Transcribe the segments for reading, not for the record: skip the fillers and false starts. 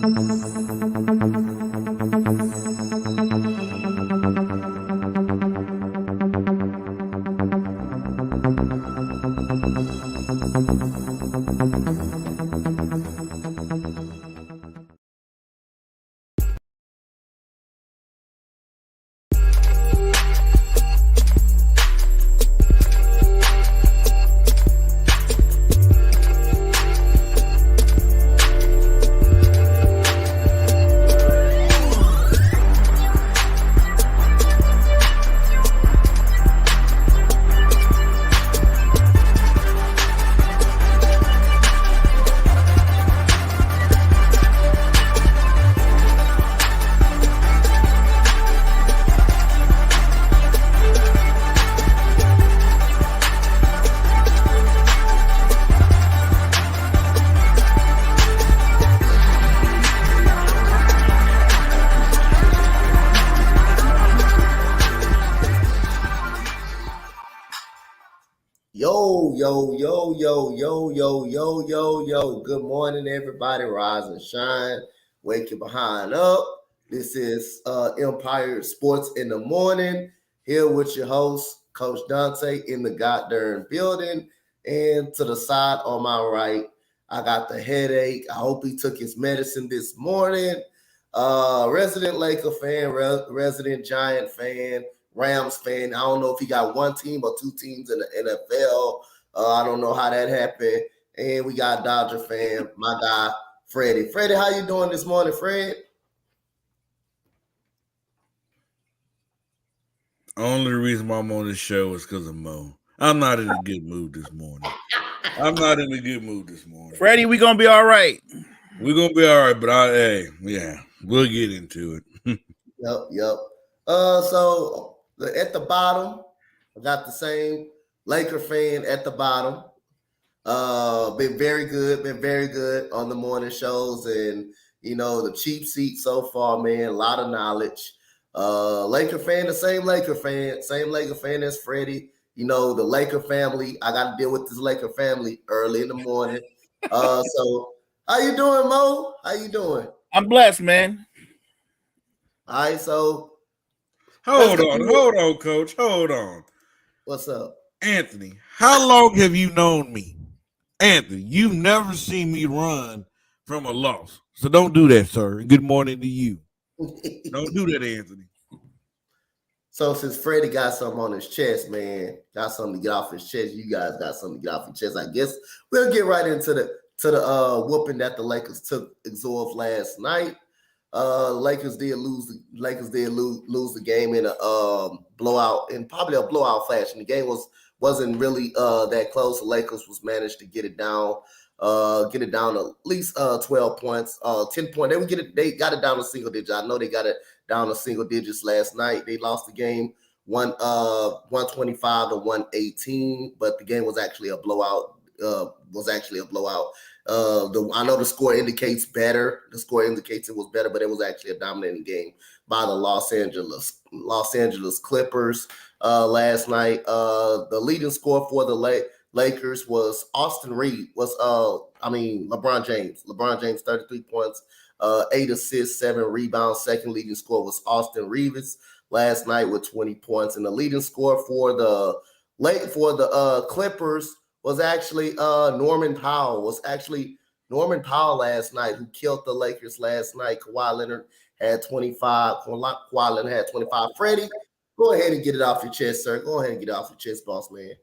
Yo. Good morning, everybody. Rise and shine. Wake your behind up. This is Empire Sports in the Morning. Here with your host, Coach Dante, in the goddamn building. And to the side on my right, I got the headache. I hope he took his medicine this morning. Resident Laker fan, resident Giant fan, Rams fan. I don't know if he got one team or two teams in the NFL. I don't know how that happened. And we got Dodger fan, my guy, Freddie. Freddie, how you doing this morning, Fred? Only reason why I'm on this show is because of Mo. I'm not in a good mood this morning. Freddie, we gonna be all right. We're gonna be all right, but we'll get into it. Yep. So at the bottom, I got the same Laker fan at the bottom. Been very good on the morning shows, and the cheap seat so far, man. A lot of knowledge. Laker fan, the same Laker fan as Freddie. The Laker family. I got to deal with this Laker family early in the morning. So how you doing, Mo? How you doing? I'm blessed, man. All right, so hold on, Coach. Hold on. What's up, Anthony? How long have you known me? Anthony, you've never seen me run from a loss. So don't do that, sir. Good morning to you. Don't do that, Anthony. So since Freddie got something on his chest, man, got something to get off his chest, you guys got something to get off your chest. I guess we'll get right into the whooping that the Lakers absorbed last night. Lakers did lose the game in a blowout, in probably a blowout fashion. The game wasn't really that close. The Lakers was managed to get it down at least 12 points, 10 points. They got it down to single digits. I know they got it down to single digits last night. They lost the game 125 to 118, but the game was actually a blowout. I know the score indicates better. The score indicates it was better, but it was actually a dominating game by the Los Angeles Clippers last night. The leading scorer for the Lakers was Austin Reed. LeBron James. LeBron James, 33 points, 8 assists, 7 rebounds. Second leading scorer was Austin Reeves last night with 20 points, and the leading scorer for the Clippers was actually Norman Powell last night, who killed the Lakers last night. Kawhi Leonard had 25. Kawhi Leonard had 25. Freddie, go ahead and get it off your chest, sir. Go ahead and get it off your chest, boss man.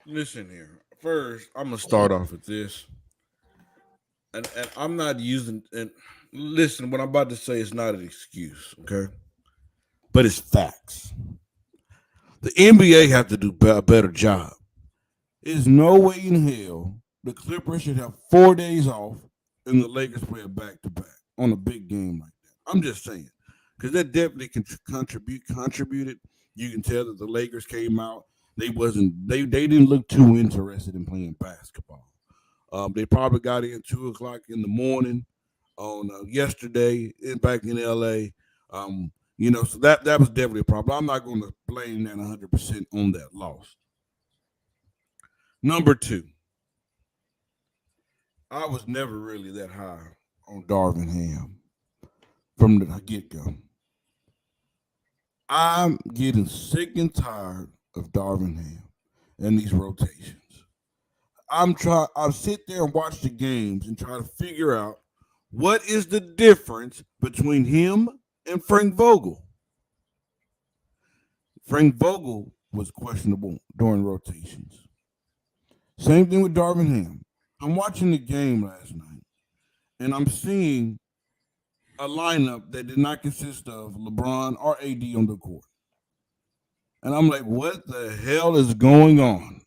Listen here. First, I'm going to start off with this. And I'm not using – and listen, what I'm about to say is not an excuse, okay? But it's facts. The NBA have to do a better job. There's no way in hell the Clippers should have 4 days off and the Lakers play a back-to-back on a big game like that. I'm just saying. Because that definitely contributed. You can tell that the Lakers came out. They didn't look too interested in playing basketball. They probably got in 2 o'clock in the morning on yesterday back in LA. So that was definitely a problem. I'm not going to blame that 100% on that loss. Number 2, I was never really that high on Darvin Ham from the get-go. I'm getting sick and tired of Darvin Ham and these rotations. I sit there and watch the games and try to figure out what is the difference between him and Frank Vogel. Frank Vogel was questionable during rotations. Same thing with Darvin Ham. I'm watching the game last night, and I'm seeing a lineup that did not consist of LeBron or AD on the court. And I'm like, what the hell is going on?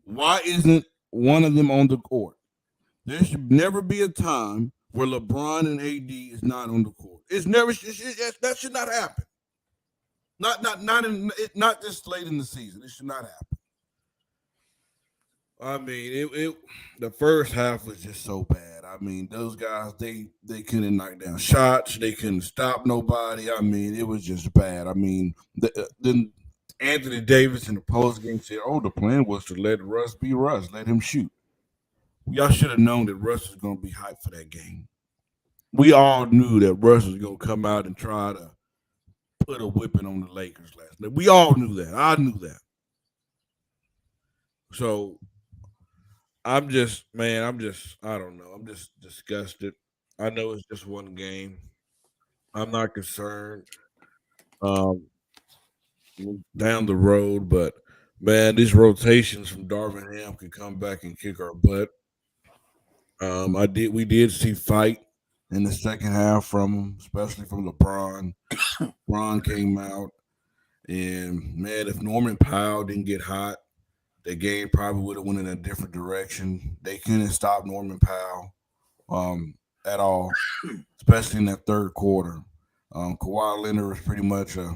Why isn't one of them on the court? There should never be a time where LeBron and AD is not on the court. It's never that should not happen. Not this late in the season. It should not happen. I mean, it the first half was just so bad. I mean, those guys they couldn't knock down shots. They couldn't stop nobody. I mean, it was just bad. I mean, then Anthony Davis in the post game said, "Oh, the plan was to let Russ be Russ, let him shoot." Y'all should have known that Russ was going to be hyped for that game. We all knew that Russ was going to come out and try to put a whipping on the Lakers last night. We all knew that. I knew that. So I don't know. I'm just disgusted. I know it's just one game. I'm not concerned down the road, but man, these rotations from Darvin Ham can come back and kick our butt. We did see fight in the second half from him, especially from LeBron. LeBron came out, and man, if Norman Powell didn't get hot, the game probably would have went in a different direction. They couldn't stop Norman Powell at all, especially in that third quarter. Kawhi Leonard was pretty much a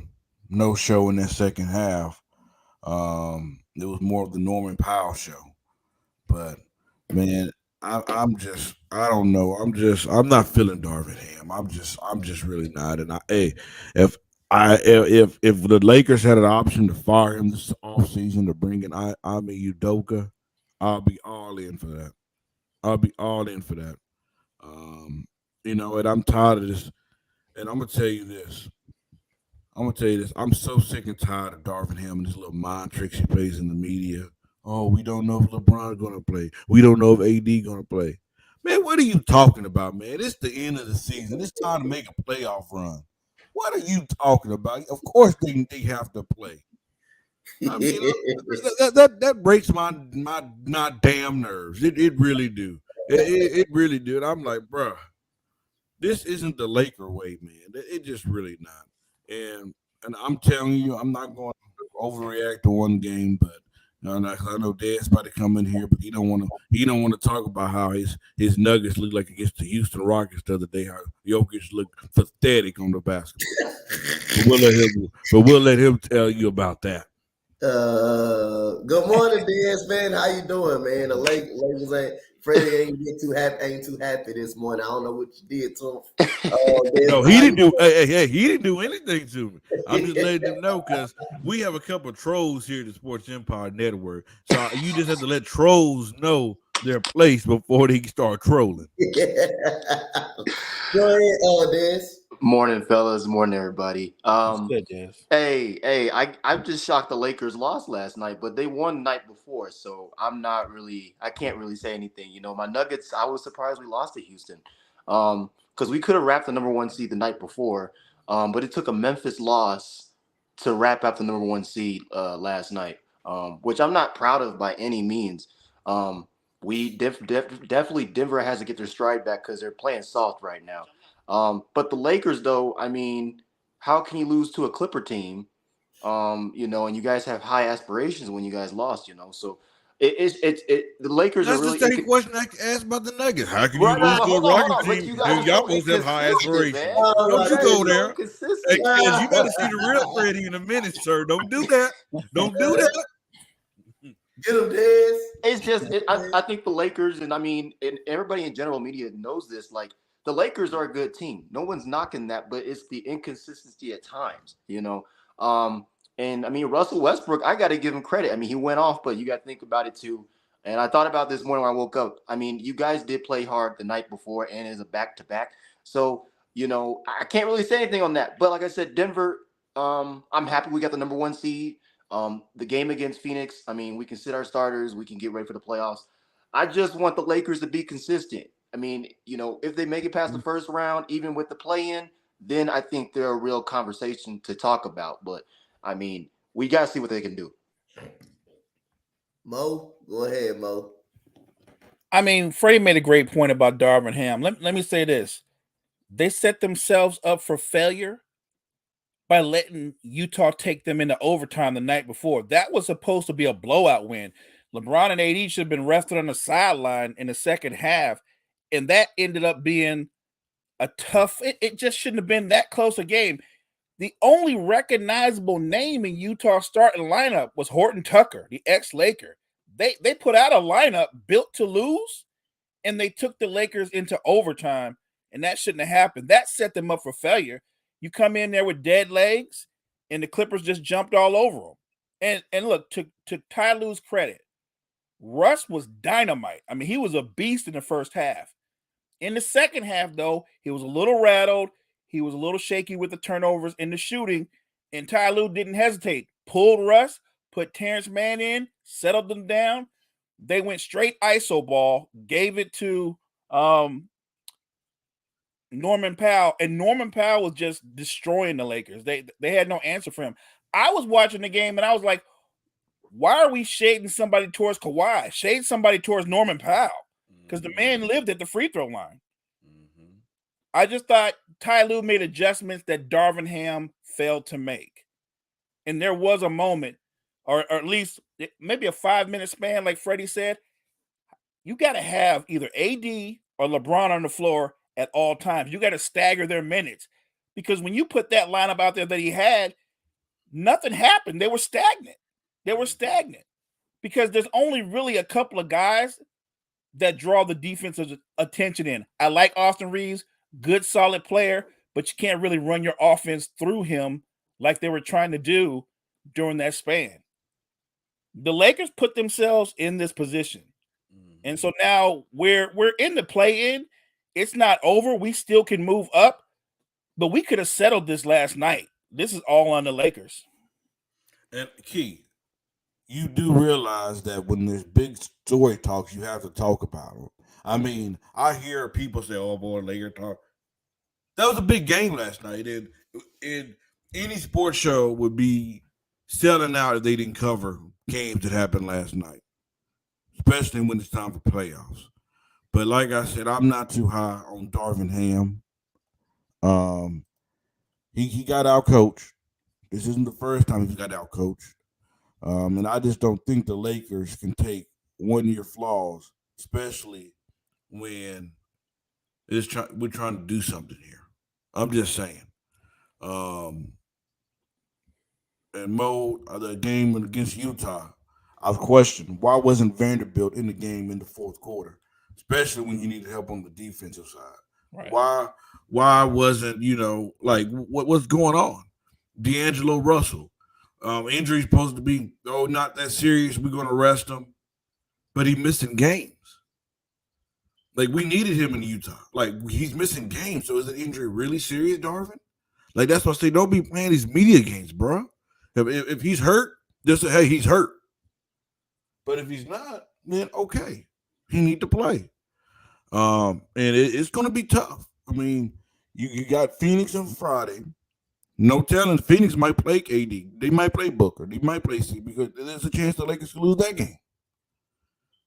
no-show in that second half. It was more of the Norman Powell show. But man, I don't know. I'm not feeling Darvin Ham. I'm just really not. And if if the Lakers had an option to fire him this offseason to bring in Ime Udoka, I'll be all in for that. I'll be all in for that. And I'm tired of this. And I'm gonna tell you this. I'm so sick and tired of Darvin Ham and his little mind tricks he plays in the media. Oh, we don't know if LeBron's gonna play. We don't know if AD gonna play. Man, what are you talking about, man? It's the end of the season. It's time to make a playoff run. What are you talking about? Of course they have to play. I mean, that breaks my damn nerves. It really do. It really do. And I'm like, bruh, this isn't the Laker way, man. It just really not. And I'm telling you, I'm not going to overreact to one game, but I know Dad's about to come in here, but he don't want to talk about how his Nuggets look like against the Houston Rockets the other day. How Jokic looked pathetic on the basketball. But we'll let him tell you about that. Good morning, DS man. How you doing, man? The Lakers Freddie ain't too happy this morning. I don't know what you did to him. No, he didn't do. Hey, he didn't do anything to me. I'm just letting him know because we have a couple of trolls here at the Sports Empire Network. So you just have to let trolls know their place before they start trolling. Go ahead, Des. Morning, fellas. Morning, everybody. Good, Jeff. Hey, I'm just shocked the Lakers lost last night, but they won the night before, so I can't really say anything. My Nuggets, I was surprised we lost to Houston, because we could have wrapped the number one seed the night before, but it took a Memphis loss to wrap up the number one seed last night, which I'm not proud of by any means. Definitely Denver has to get their stride back because they're playing soft right now. But the Lakers, though, I mean, how can you lose to a Clipper team? And you guys have high aspirations when you guys lost, So the Lakers That's are really the same question I asked about the Nuggets. How can you Right, lose to a hold on. Rocket But team you guys and y'all both have high aspirations? man. Don't you go there. Inconsistent. Hey, you better see the real Freddie in a minute, sir. Don't do that. Don't do that. Get him, Des. It's just, I think the Lakers, and I mean, and everybody in general media knows this, like, the Lakers are a good team. No one's knocking that, but it's the inconsistency at times, And I mean, Russell Westbrook, I got to give him credit. I mean, he went off, but you got to think about it too. And I thought about this morning when I woke up. I mean, you guys did play hard the night before and it's a back-to-back. So, I can't really say anything on that. But like I said, Denver, I'm happy we got the number 1 seed. The game against Phoenix, I mean, we can sit our starters. We can get ready for the playoffs. I just want the Lakers to be consistent. I mean, if they make it past the first round, even with the play-in, then I think they're a real conversation to talk about. But, I mean, we got to see what they can do. Mo, go ahead, Mo. I mean, Freddie made a great point about Darvin Ham. Let me say this. They set themselves up for failure by letting Utah take them into overtime the night before. That was supposed to be a blowout win. LeBron and AD should have been rested on the sideline in the second half, and that ended up being a tough. It just shouldn't have been that close a game. The only recognizable name in Utah's starting lineup was Horton Tucker, the ex-Laker. They put out a lineup built to lose, and they took the Lakers into overtime, and that shouldn't have happened. That set them up for failure. You come in there with dead legs, and the Clippers just jumped all over them. And look, to Ty Lue's credit, Russ was dynamite. I mean, he was a beast in the first half. In the second half, though, he was a little rattled. He was a little shaky with the turnovers in the shooting, and Ty Lue didn't hesitate. Pulled Russ, put Terrence Mann in, settled them down. They went straight ISO ball, gave it to Norman Powell, and Norman Powell was just destroying the Lakers. They had no answer for him. I was watching the game, and I was like, why are we shading somebody towards Kawhi? Shade somebody towards Norman Powell, because the man lived at the free throw line. Mm-hmm. I just thought Ty Lue made adjustments that Darvin Ham failed to make. And there was a moment, or at least maybe a 5-minute span, like Freddie said, you got to have either AD or LeBron on the floor at all times. You got to stagger their minutes, because when you put that lineup out there that he had, nothing happened. They were stagnant. Because there's only really a couple of guys that draw the defensive attention in. I like Austin Reeves, good, solid player, but you can't really run your offense through him like they were trying to do during that span. The Lakers put themselves in this position. And so now we're in the play-in. It's not over. We still can move up, but we could have settled this last night. This is all on the Lakers. And Key, you do realize that when there's big story talks, you have to talk about them. I mean, I hear people say, "Oh boy, Laker talk." That was a big game last night, and any sports show would be selling out if they didn't cover games that happened last night, especially when it's time for playoffs. But like I said, I'm not too high on Darvin Ham. He got out coached. This isn't the first time he's got out coached. And I just don't think the Lakers can take 1 year flaws, especially when we're trying to do something here. I'm just saying. And Mo, the game against Utah, I've questioned why wasn't Vanderbilt in the game in the fourth quarter, especially when you needed help on the defensive side. Right. Why wasn't, what's going on? D'Angelo Russell. Injury's supposed to be, not that serious. We're going to rest him. But he's missing games. Like, we needed him in Utah. Like, he's missing games. So is the injury really serious, Darvin? Like, that's why I say don't be playing these media games, bro. If he's hurt, just say, hey, he's hurt. But if he's not, then okay. He need to play. And it's going to be tough. I mean, you got Phoenix on Friday. No telling, Phoenix might play KD. They might play Booker. They might play C, because there's a chance the Lakers could lose that game.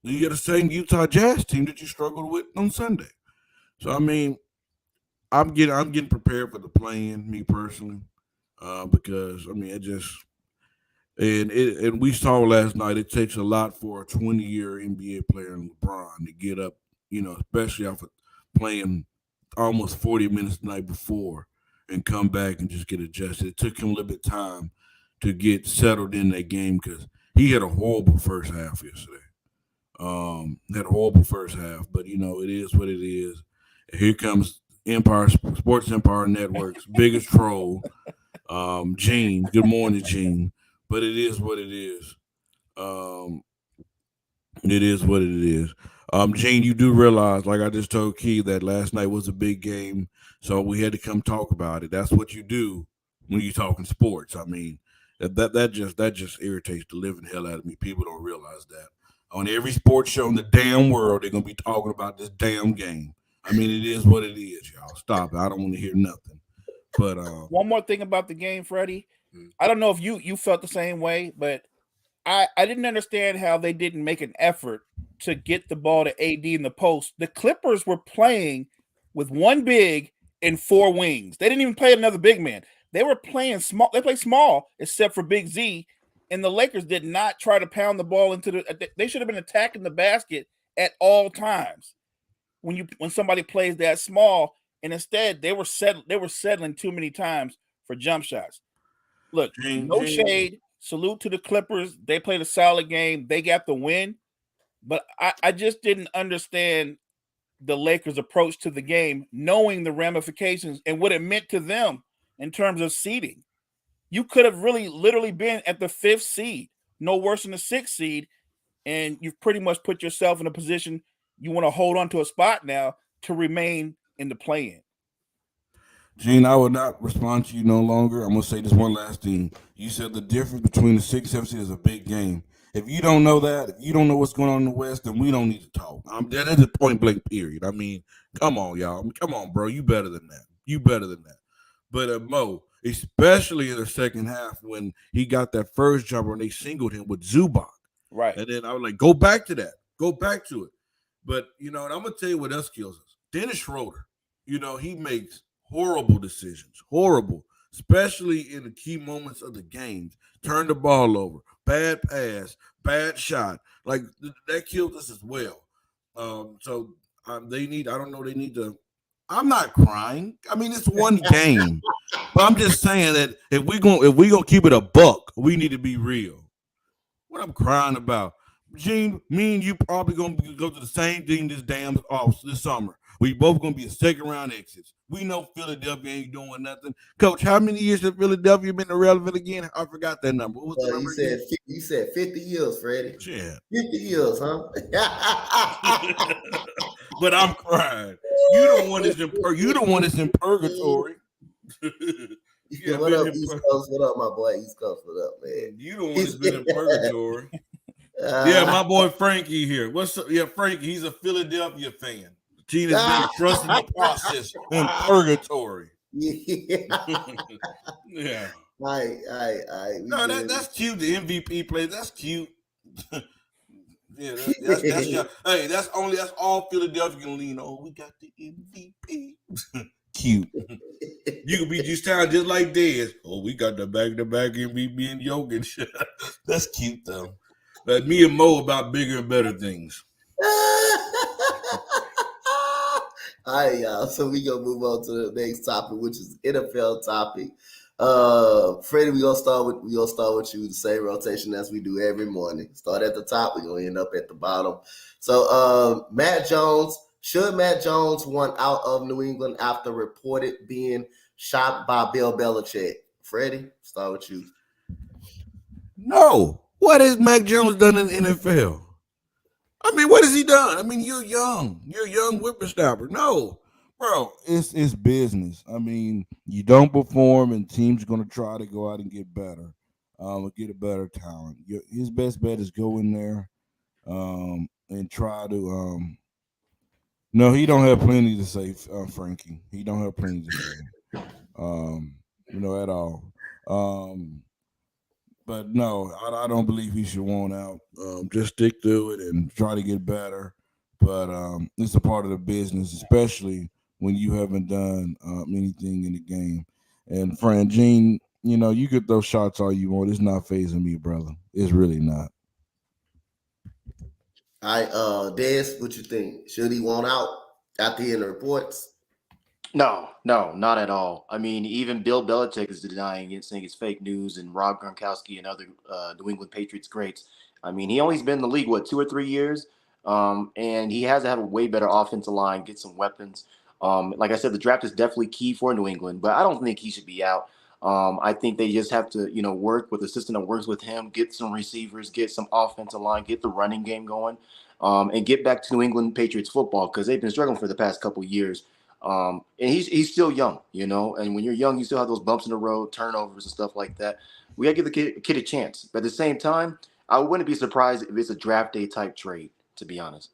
Then you got the same Utah Jazz team that you struggled with on Sunday. So I mean, I'm getting prepared for the play-in, me personally, because I mean and we saw last night it takes a lot for a 20-year NBA player in LeBron to get up, especially after playing almost 40 minutes the night before, and come back and just get adjusted. It took him a little bit of time to get settled in that game, because he had a horrible first half yesterday. Had a horrible first half, but it is what it is. Here comes Sports Empire Network's biggest troll, Gene. Good morning, Gene. But it is what it is. It is what it is. Gene, you do realize, like I just told Key, that last night was a big game, so we had to come talk about it. That's what you do when you're talking sports. I mean, that just irritates the living hell out of me. People don't realize that on every sports show in the damn world, they're gonna be talking about this damn game. I mean, it is what it is, y'all. Stop it. I don't want to hear nothing. But One more thing about the game, Freddie. I don't know if you felt the same way, but I didn't understand how they didn't make an effort to get the ball to AD in the post. The Clippers were playing with one big and four wings. They didn't even play another big man. They were playing small. They played small except for Big Z. And the Lakers did not try to pound the ball into the. They should have been attacking the basket at all times when somebody plays that small. And instead, they were settling too many times for jump shots. Look, no shade. Salute to the Clippers. They played a solid game. They got the win. But I just didn't understand the Lakers' approach to the game, knowing the ramifications and what it meant to them in terms of seeding. You could have really literally been at the 5th seed, no worse than the 6th seed, and you've pretty much put yourself in a position you want to hold on to a spot now to remain in the play-in. Gene, I will not respond to you no longer. I'm gonna say this one last thing. You said the difference between the 6 7 is a big game. If you don't know that, if you don't know what's going on in the West, then we don't need to talk. That is a point blank period. I mean, come on, y'all. I mean, come on, bro. You better than that. You better than that. But Mo, especially in the second half when he got that first jumper and they singled him with Zubac. Right. And then I was like, go back to that. Go back to it. But and I'm gonna tell you what else kills us. Dennis Schroeder. He makes horrible decisions, horrible, especially in the key moments of the games. Turn the ball over, bad pass, bad shot. Like that killed us as well. So they need. I don't know. They need to. I'm not crying. I mean, it's one game, but I'm just saying that if we gonna keep it a buck, we need to be real. What I'm crying about, Gene, me and you probably gonna go to the same thing this summer. We both gonna be a second round exits. We know Philadelphia ain't doing nothing. Coach, how many years have Philadelphia been irrelevant again? I forgot that number. What was the number again? You said 50 years, Freddie. Yeah. 50 years, huh? But I'm crying. You the one that's in purgatory. Yeah, what up, East Coast? What up, my boy? East Coast, what up, man? You the one that's been in purgatory. Yeah, my boy Frankie here. What's up? Yeah, Frankie, he's a Philadelphia fan. Gene has been trusting the process in purgatory. Yeah. No, that's cute. The MVP play, that's cute. Yeah, that's all Philadelphia can lean on. We got the MVP. Cute. You could be just sound just like Dez. Oh, we got the back-to-back MVP and Jokic. That's cute though. But me and Mo about bigger and better things. All right, y'all. So we gonna move on to the next topic, which is NFL topic. Freddie, we gonna start with you the same rotation as we do every morning. Start at the top, we're gonna end up at the bottom. So Matt Jones, should Matt Jones want out of New England after reported being shot by Bill Belichick? Freddie, start with you. No. What has Mac Jones done in the NFL? I mean, what has he done? I mean, you're young. You're a young whippersnapper. No, bro, it's business. I mean, you don't perform, and teams are going to try to go out and get better, get a better talent. His best bet is go in there, and try to. No, he don't have plenty to say, Frankie. He don't have plenty to say, at all. But no, I don't believe he should want out. Just stick to it and try to get better. But it's a part of the business, especially when you haven't done anything in the game. And friend Gene, you get those shots all you want. It's not phasing me, brother. It's really not. All right, Des, what you think? Should he want out after hearing the reports? No, not at all. I mean, even Bill Belichick is denying it, saying it's fake news, and Rob Gronkowski and other New England Patriots greats. I mean, he only's been in the league, 2 or 3 years? And he has to have a way better offensive line, get some weapons. Like I said, the draft is definitely key for New England, but I don't think he should be out. I think they just have to, work with the system that works with him, get some receivers, get some offensive line, get the running game going, and get back to New England Patriots football because they've been struggling for the past couple of years. And he's still young, and when you're young, you still have those bumps in the road, turnovers and stuff like that. We got to give the kid a chance. But at the same time, I wouldn't be surprised if it's a draft day type trade, to be honest.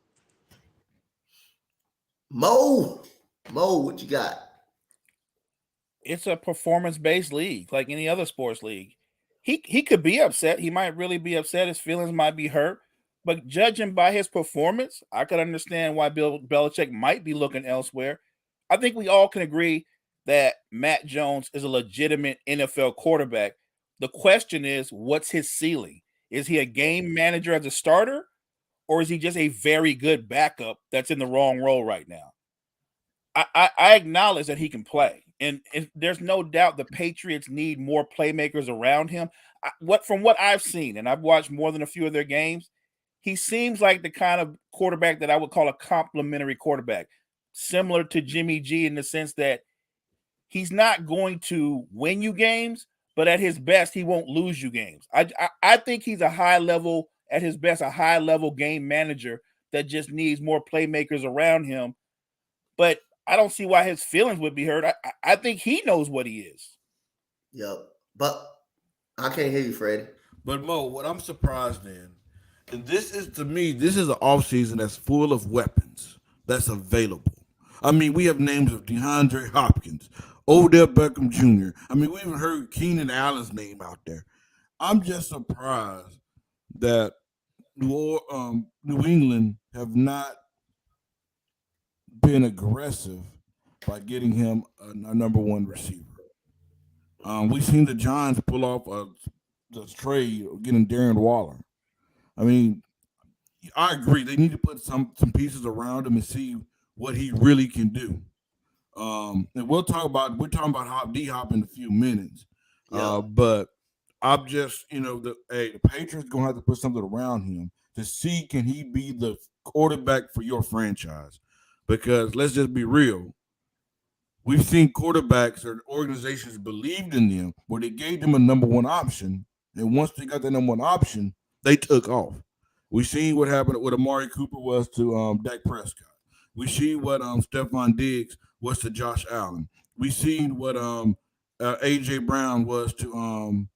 Mo, what you got? It's a performance-based league like any other sports league. He could be upset. He might really be upset. His feelings might be hurt. But judging by his performance, I could understand why Bill Belichick might be looking elsewhere. I think we all can agree that Matt Jones is a legitimate NFL quarterback. The question is, what's his ceiling? Is he a game manager as a starter, or is he just a very good backup that's in the wrong role right now? I acknowledge that he can play, and there's no doubt the Patriots need more playmakers around him. From what I've seen, and I've watched more than a few of their games, he seems like the kind of quarterback that I would call a complimentary quarterback, similar to Jimmy G in the sense that he's not going to win you games, but at his best, he won't lose you games. I think he's a high level, at his best, a high level game manager that just needs more playmakers around him. But I don't see why his feelings would be hurt. I think he knows what he is. Yep. But I can't hear you, Freddie. But Mo, what I'm surprised in, and this is to me, this is an offseason that's full of weapons that's available. I mean, we have names of DeAndre Hopkins, Odell Beckham Jr. I mean, we even heard Keenan Allen's name out there. I'm just surprised that New England have not been aggressive by getting him a number one receiver. We've seen the Giants pull off the trade of getting Darren Waller. I mean, I agree. They need to put some pieces around him and see what he really can do. And we're talking about DHop in a few minutes. But I'm just, the Patriots gonna have to put something around him to see can he be the quarterback for your franchise. Because let's just be real. We've seen quarterbacks or organizations believed in them where they gave them a number one option. And once they got that number one option, they took off. We seen what happened, what Amari Cooper was to Dak Prescott. We see what Stephon Diggs was to Josh Allen. We seen what AJ Brown was to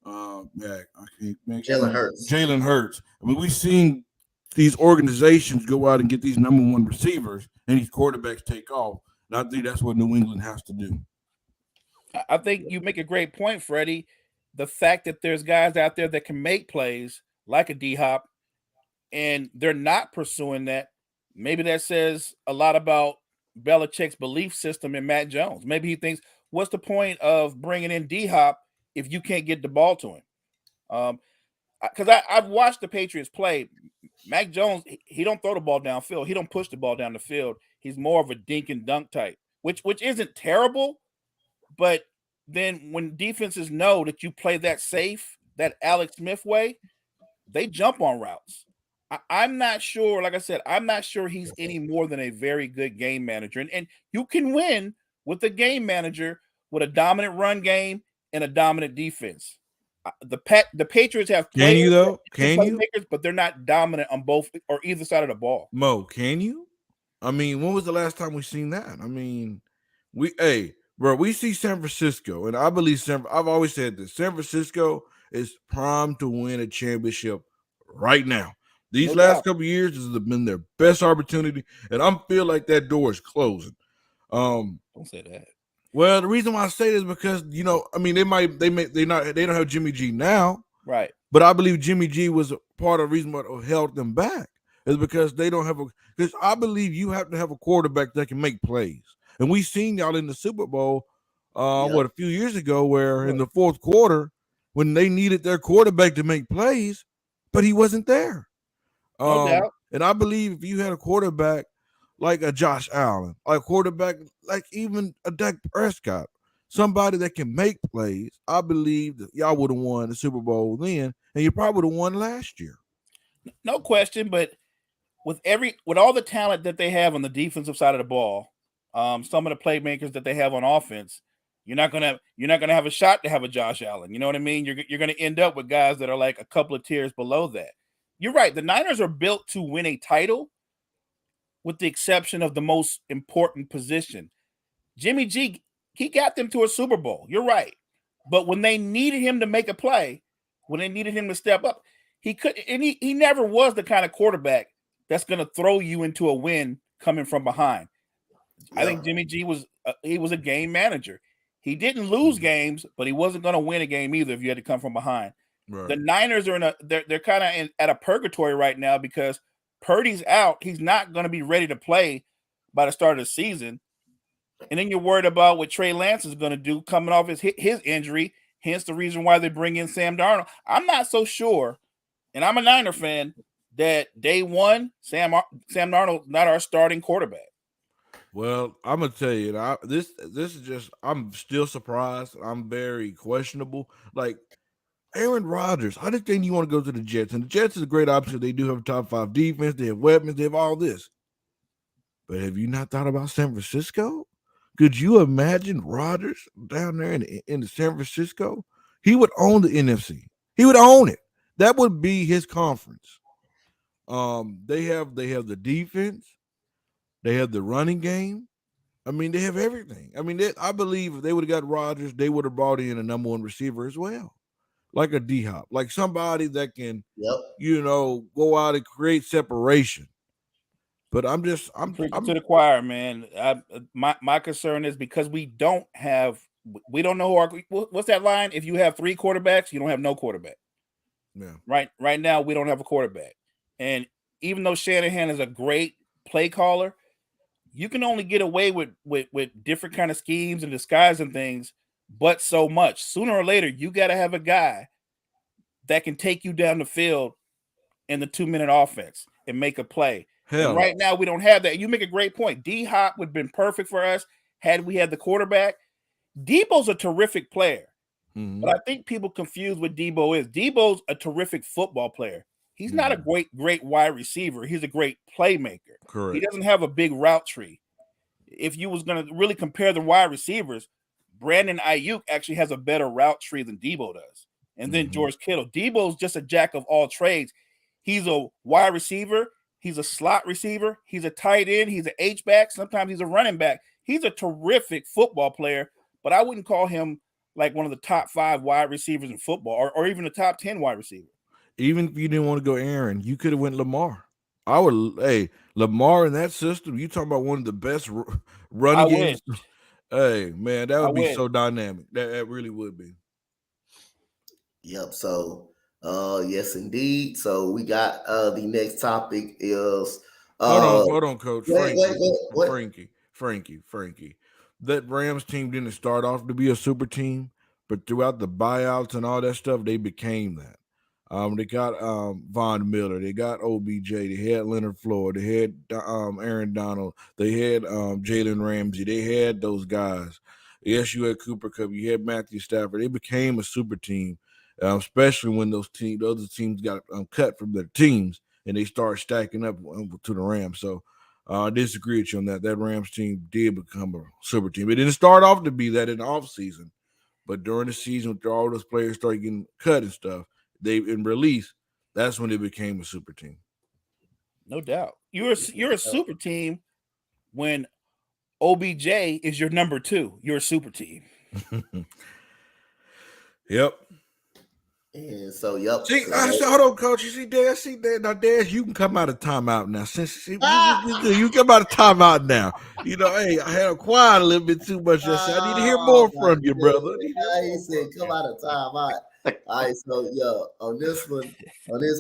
Jalen Hurts. Jalen Hurts. I mean, we've seen these organizations go out and get these number one receivers, and these quarterbacks take off. And I think that's what New England has to do. I think you make a great point, Freddie. The fact that there's guys out there that can make plays like a DHop, and they're not pursuing that, maybe that says a lot about Belichick's belief system in Matt Jones. Maybe he thinks, what's the point of bringing in DHop if you can't get the ball to him? Because I've watched the Patriots play. Mac Jones, he don't throw the ball downfield. He don't push the ball down the field. He's more of a dink and dunk type, which isn't terrible. But then when defenses know that you play that safe, that Alex Smith way, they jump on routes. I'm not sure, like I said, I'm not sure he's any more than a very good game manager. And you can win with a game manager with a dominant run game and a dominant defense. The Patriots have Can you though? Can you? But they're not dominant on both or either side of the ball. Mo, can you? I mean, when was the last time we seen that? I mean, we see San Francisco, and I believe I've always said this. San Francisco is primed to win a championship right now. These last couple of years has been their best opportunity, and I feel like that door is closing. Don't say that. Well, the reason why I say this is because they don't have Jimmy G now, right? But I believe Jimmy G was part of the reason what held them back is because they don't have because I believe you have to have a quarterback that can make plays, and we seen y'all in the Super Bowl, a few years ago, where in the fourth quarter when they needed their quarterback to make plays, but he wasn't there. No doubt. And I believe if you had a quarterback like a Josh Allen, a quarterback like even a Dak Prescott, somebody that can make plays, I believe that y'all would have won the Super Bowl then, and you probably would have won last year. No question, but with all the talent that they have on the defensive side of the ball, some of the playmakers that they have on offense, You're not gonna have a shot to have a Josh Allen. You know what I mean? You're gonna end up with guys that are like a couple of tiers below that. You're right. The Niners are built to win a title, with the exception of the most important position. Jimmy G, he got them to a Super Bowl. You're right. But when they needed him to make a play, when they needed him to step up, he could, and he never was the kind of quarterback that's going to throw you into a win coming from behind. I think Jimmy G was he was a game manager. He didn't lose games, but he wasn't going to win a game either if you had to come from behind. Right. The Niners are they're kind of at a purgatory right now because Purdy's out. He's not going to be ready to play by the start of the season. And then you're worried about what Trey Lance is going to do coming off his injury, hence the reason why they bring in Sam Darnold. I'm not so sure, and I'm a Niner fan, that day one, Sam Darnold not our starting quarterback. Well, I'm gonna tell you, this is just, I'm still surprised. I'm very questionable. Like Aaron Rodgers, I didn't think you want to go to the Jets, and the Jets is a great option. They do have a top 5 defense. They have weapons. They have all this. But have you not thought about San Francisco? Could you imagine Rodgers down there in the San Francisco? He would own the NFC. He would own it. That would be his conference. They have the defense. They have the running game. I mean, they have everything. I mean, I believe if they would have got Rodgers, they would have brought in a number 1 receiver as well, like a DHop, like somebody that can, go out and create separation. But I'm preaching to the choir, man. My concern is because we don't know what's that line. If you have 3 quarterbacks, you don't have no quarterback. Yeah. Right now, we don't have a quarterback, and even though Shanahan is a great play caller, you can only get away with different kind of schemes and disguise and things, but so much. Sooner or later, you got to have a guy that can take you down the field in the 2-minute offense and make a play. And right now, we don't have that. You make a great point. DHop would have been perfect for us had we had the quarterback. Debo's a terrific player, but I think people confuse what Debo is. Debo's a terrific football player. He's not a great wide receiver. He's a great playmaker. Correct. He doesn't have a big route tree. If you was going to really compare the wide receivers, Brandon Ayuk actually has a better route tree than Debo does. And then George Kittle. Debo's just a jack of all trades. He's a wide receiver. He's a slot receiver. He's a tight end. He's an H-back. Sometimes he's a running back. He's a terrific football player, but I wouldn't call him like one of the top 5 wide receivers in football or even the top 10 wide receiver. Even if you didn't want to go Aaron, you could have went Lamar. Lamar in that system, you talking about one of the best running games. Hey, man, that would be so dynamic. That really would be. Yep. So, yes, indeed. So we got the next topic is hold on, Coach. Frankie. That Rams team didn't start off to be a super team, but throughout the buyouts and all that stuff, they became that. They got Von Miller, they got OBJ, they had Leonard Floyd, they had Aaron Donald, they had Jalen Ramsey, they had those guys. Yes, you had Cooper Kupp, you had Matthew Stafford. They became a super team, especially when those other teams got cut from their teams and they start stacking up to the Rams. So I disagree with you on that. That Rams team did become a super team. It didn't start off to be that in the offseason, but during the season, after all those players started getting cut and stuff, that's when they became a super team. No doubt. You're a super team when OBJ is your number 2. You're a super team. Yep. And so, yep. Hold on, Coach. You see that? Now, Dad, you can come out of timeout now. Since you come out of timeout now. Hey, I had quiet a little bit too much yesterday. I need to hear more from you, brother. I said, come out of timeout. All right, so on this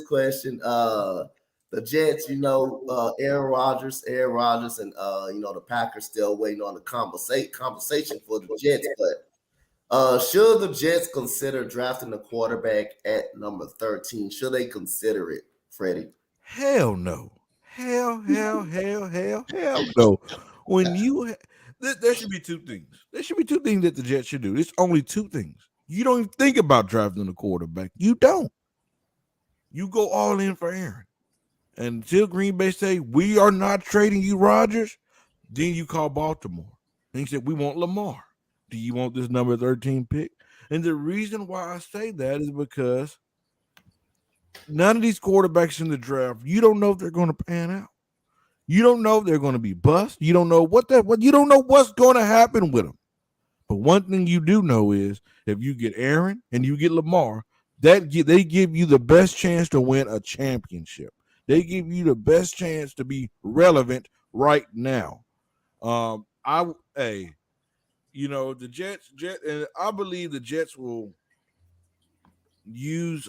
question, the Jets, Aaron Rodgers, and the Packers still waiting on the conversation for the Jets. But should the Jets consider drafting a quarterback at number 13? Should they consider it, Freddie? Hell no. Hell no. When there should be 2 things. There should be 2 things that the Jets should do. There's only 2 things. You don't even think about drafting a quarterback. You don't. You go all in for Aaron. And until Green Bay say, we are not trading you, Rodgers, then you call Baltimore. And he said, we want Lamar. Do you want this number 13 pick? And the reason why I say that is because none of these quarterbacks in the draft, you don't know if they're going to pan out. You don't know if they're going to be bust. You don't know you don't know what's going to happen with them. But one thing you do know is if you get Aaron and you get Lamar, they give you the best chance to win a championship. They give you the best chance to be relevant right now. The Jets, and I believe the Jets will use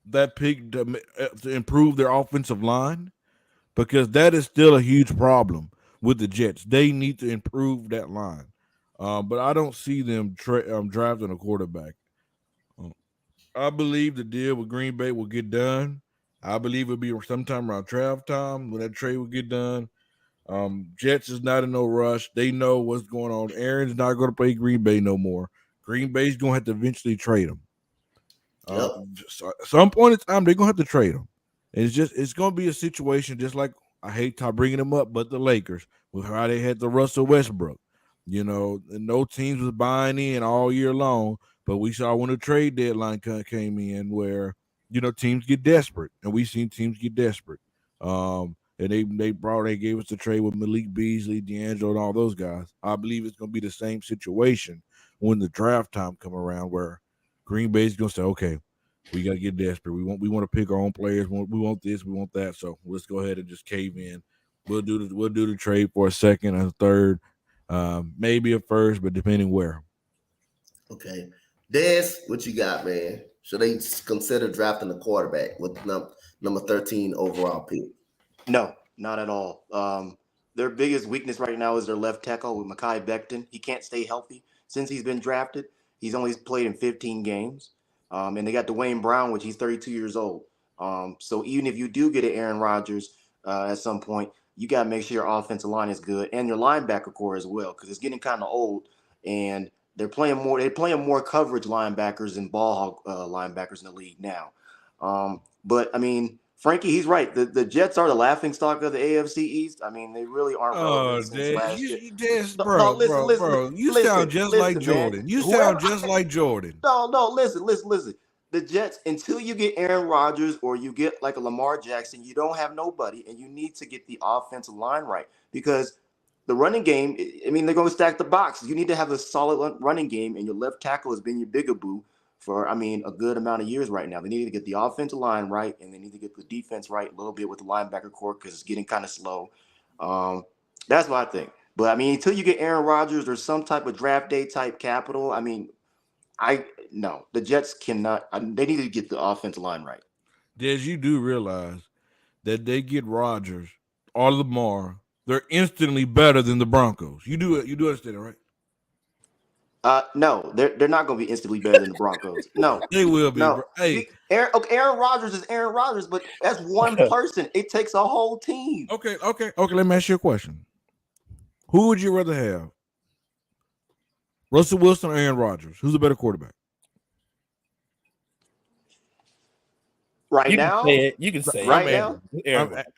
that pick to improve their offensive line, because that is still a huge problem with the Jets. They need to improve that line. But I don't see them drafting a quarterback. I believe the deal with Green Bay will get done. I believe it'll be sometime around draft time when that trade will get done. Jets is not in no rush. They know what's going on. Aaron's not going to play Green Bay no more. Green Bay's going to have to eventually trade him. Yep. Some point in time, they're going to have to trade him. It's going to be a situation just like, I hate bringing them up, but the Lakers, with how they had the Russell Westbrook. And no teams was buying in all year long, but we saw when the trade deadline came in where, teams get desperate, and we've seen teams get desperate. And they gave us the trade with Malik Beasley, D'Angelo, and all those guys. I believe it's going to be the same situation when the draft time come around, where Green Bay's going to say, okay, we got to get desperate. We want to pick our own players. We want this, we want that. So let's go ahead and just cave in. We'll do the trade for a second, a third, maybe a first, but depending where. Okay, Des, what you got, man? Should they consider drafting a quarterback with number 13 overall pick? No, not at all. Their biggest weakness right now is their left tackle with Mekhi Becton. He can't stay healthy since he's been drafted. He's only played in 15 games. And they got Dwayne Brown, which he's 32 years old. So even if you do get an Aaron Rodgers at some point, you got to make sure your offensive line is good and your linebacker core as well, because it's getting kind of old, and they're playing more coverage linebackers than ball hog linebackers in the league now. But I mean, Frankie, he's right. The Jets are the laughing stock of the AFC East. I mean, they really aren't relevant since last year. Bro. You sound just like Jordan. Man. You sound just like Jordan. No, listen. The Jets, until you get Aaron Rodgers or you get like a Lamar Jackson, you don't have nobody, and you need to get the offensive line right, because the running game, I mean, they're going to stack the box. You need to have a solid running game, and your left tackle has been your bigaboo for, a good amount of years right now. They need to get the offensive line right, and they need to get the defense right a little bit with the linebacker core, because it's getting kind of slow. That's what I think. But, I mean, until you get Aaron Rodgers or some type of draft day type capital, the Jets cannot. They need to get the offensive line right. Des, you do realize that they get Rodgers or Lamar, they're instantly better than the Broncos. You do understand it, right? No, they're not going to be instantly better than the Broncos. No, they will be. No. Hey, Aaron Rodgers is Aaron Rodgers, but that's one person. It takes a whole team. Okay. Let me ask you a question. Who would you rather have, Russell Wilson or Aaron Rodgers? Who's a better quarterback? Right now, you can say right it. now.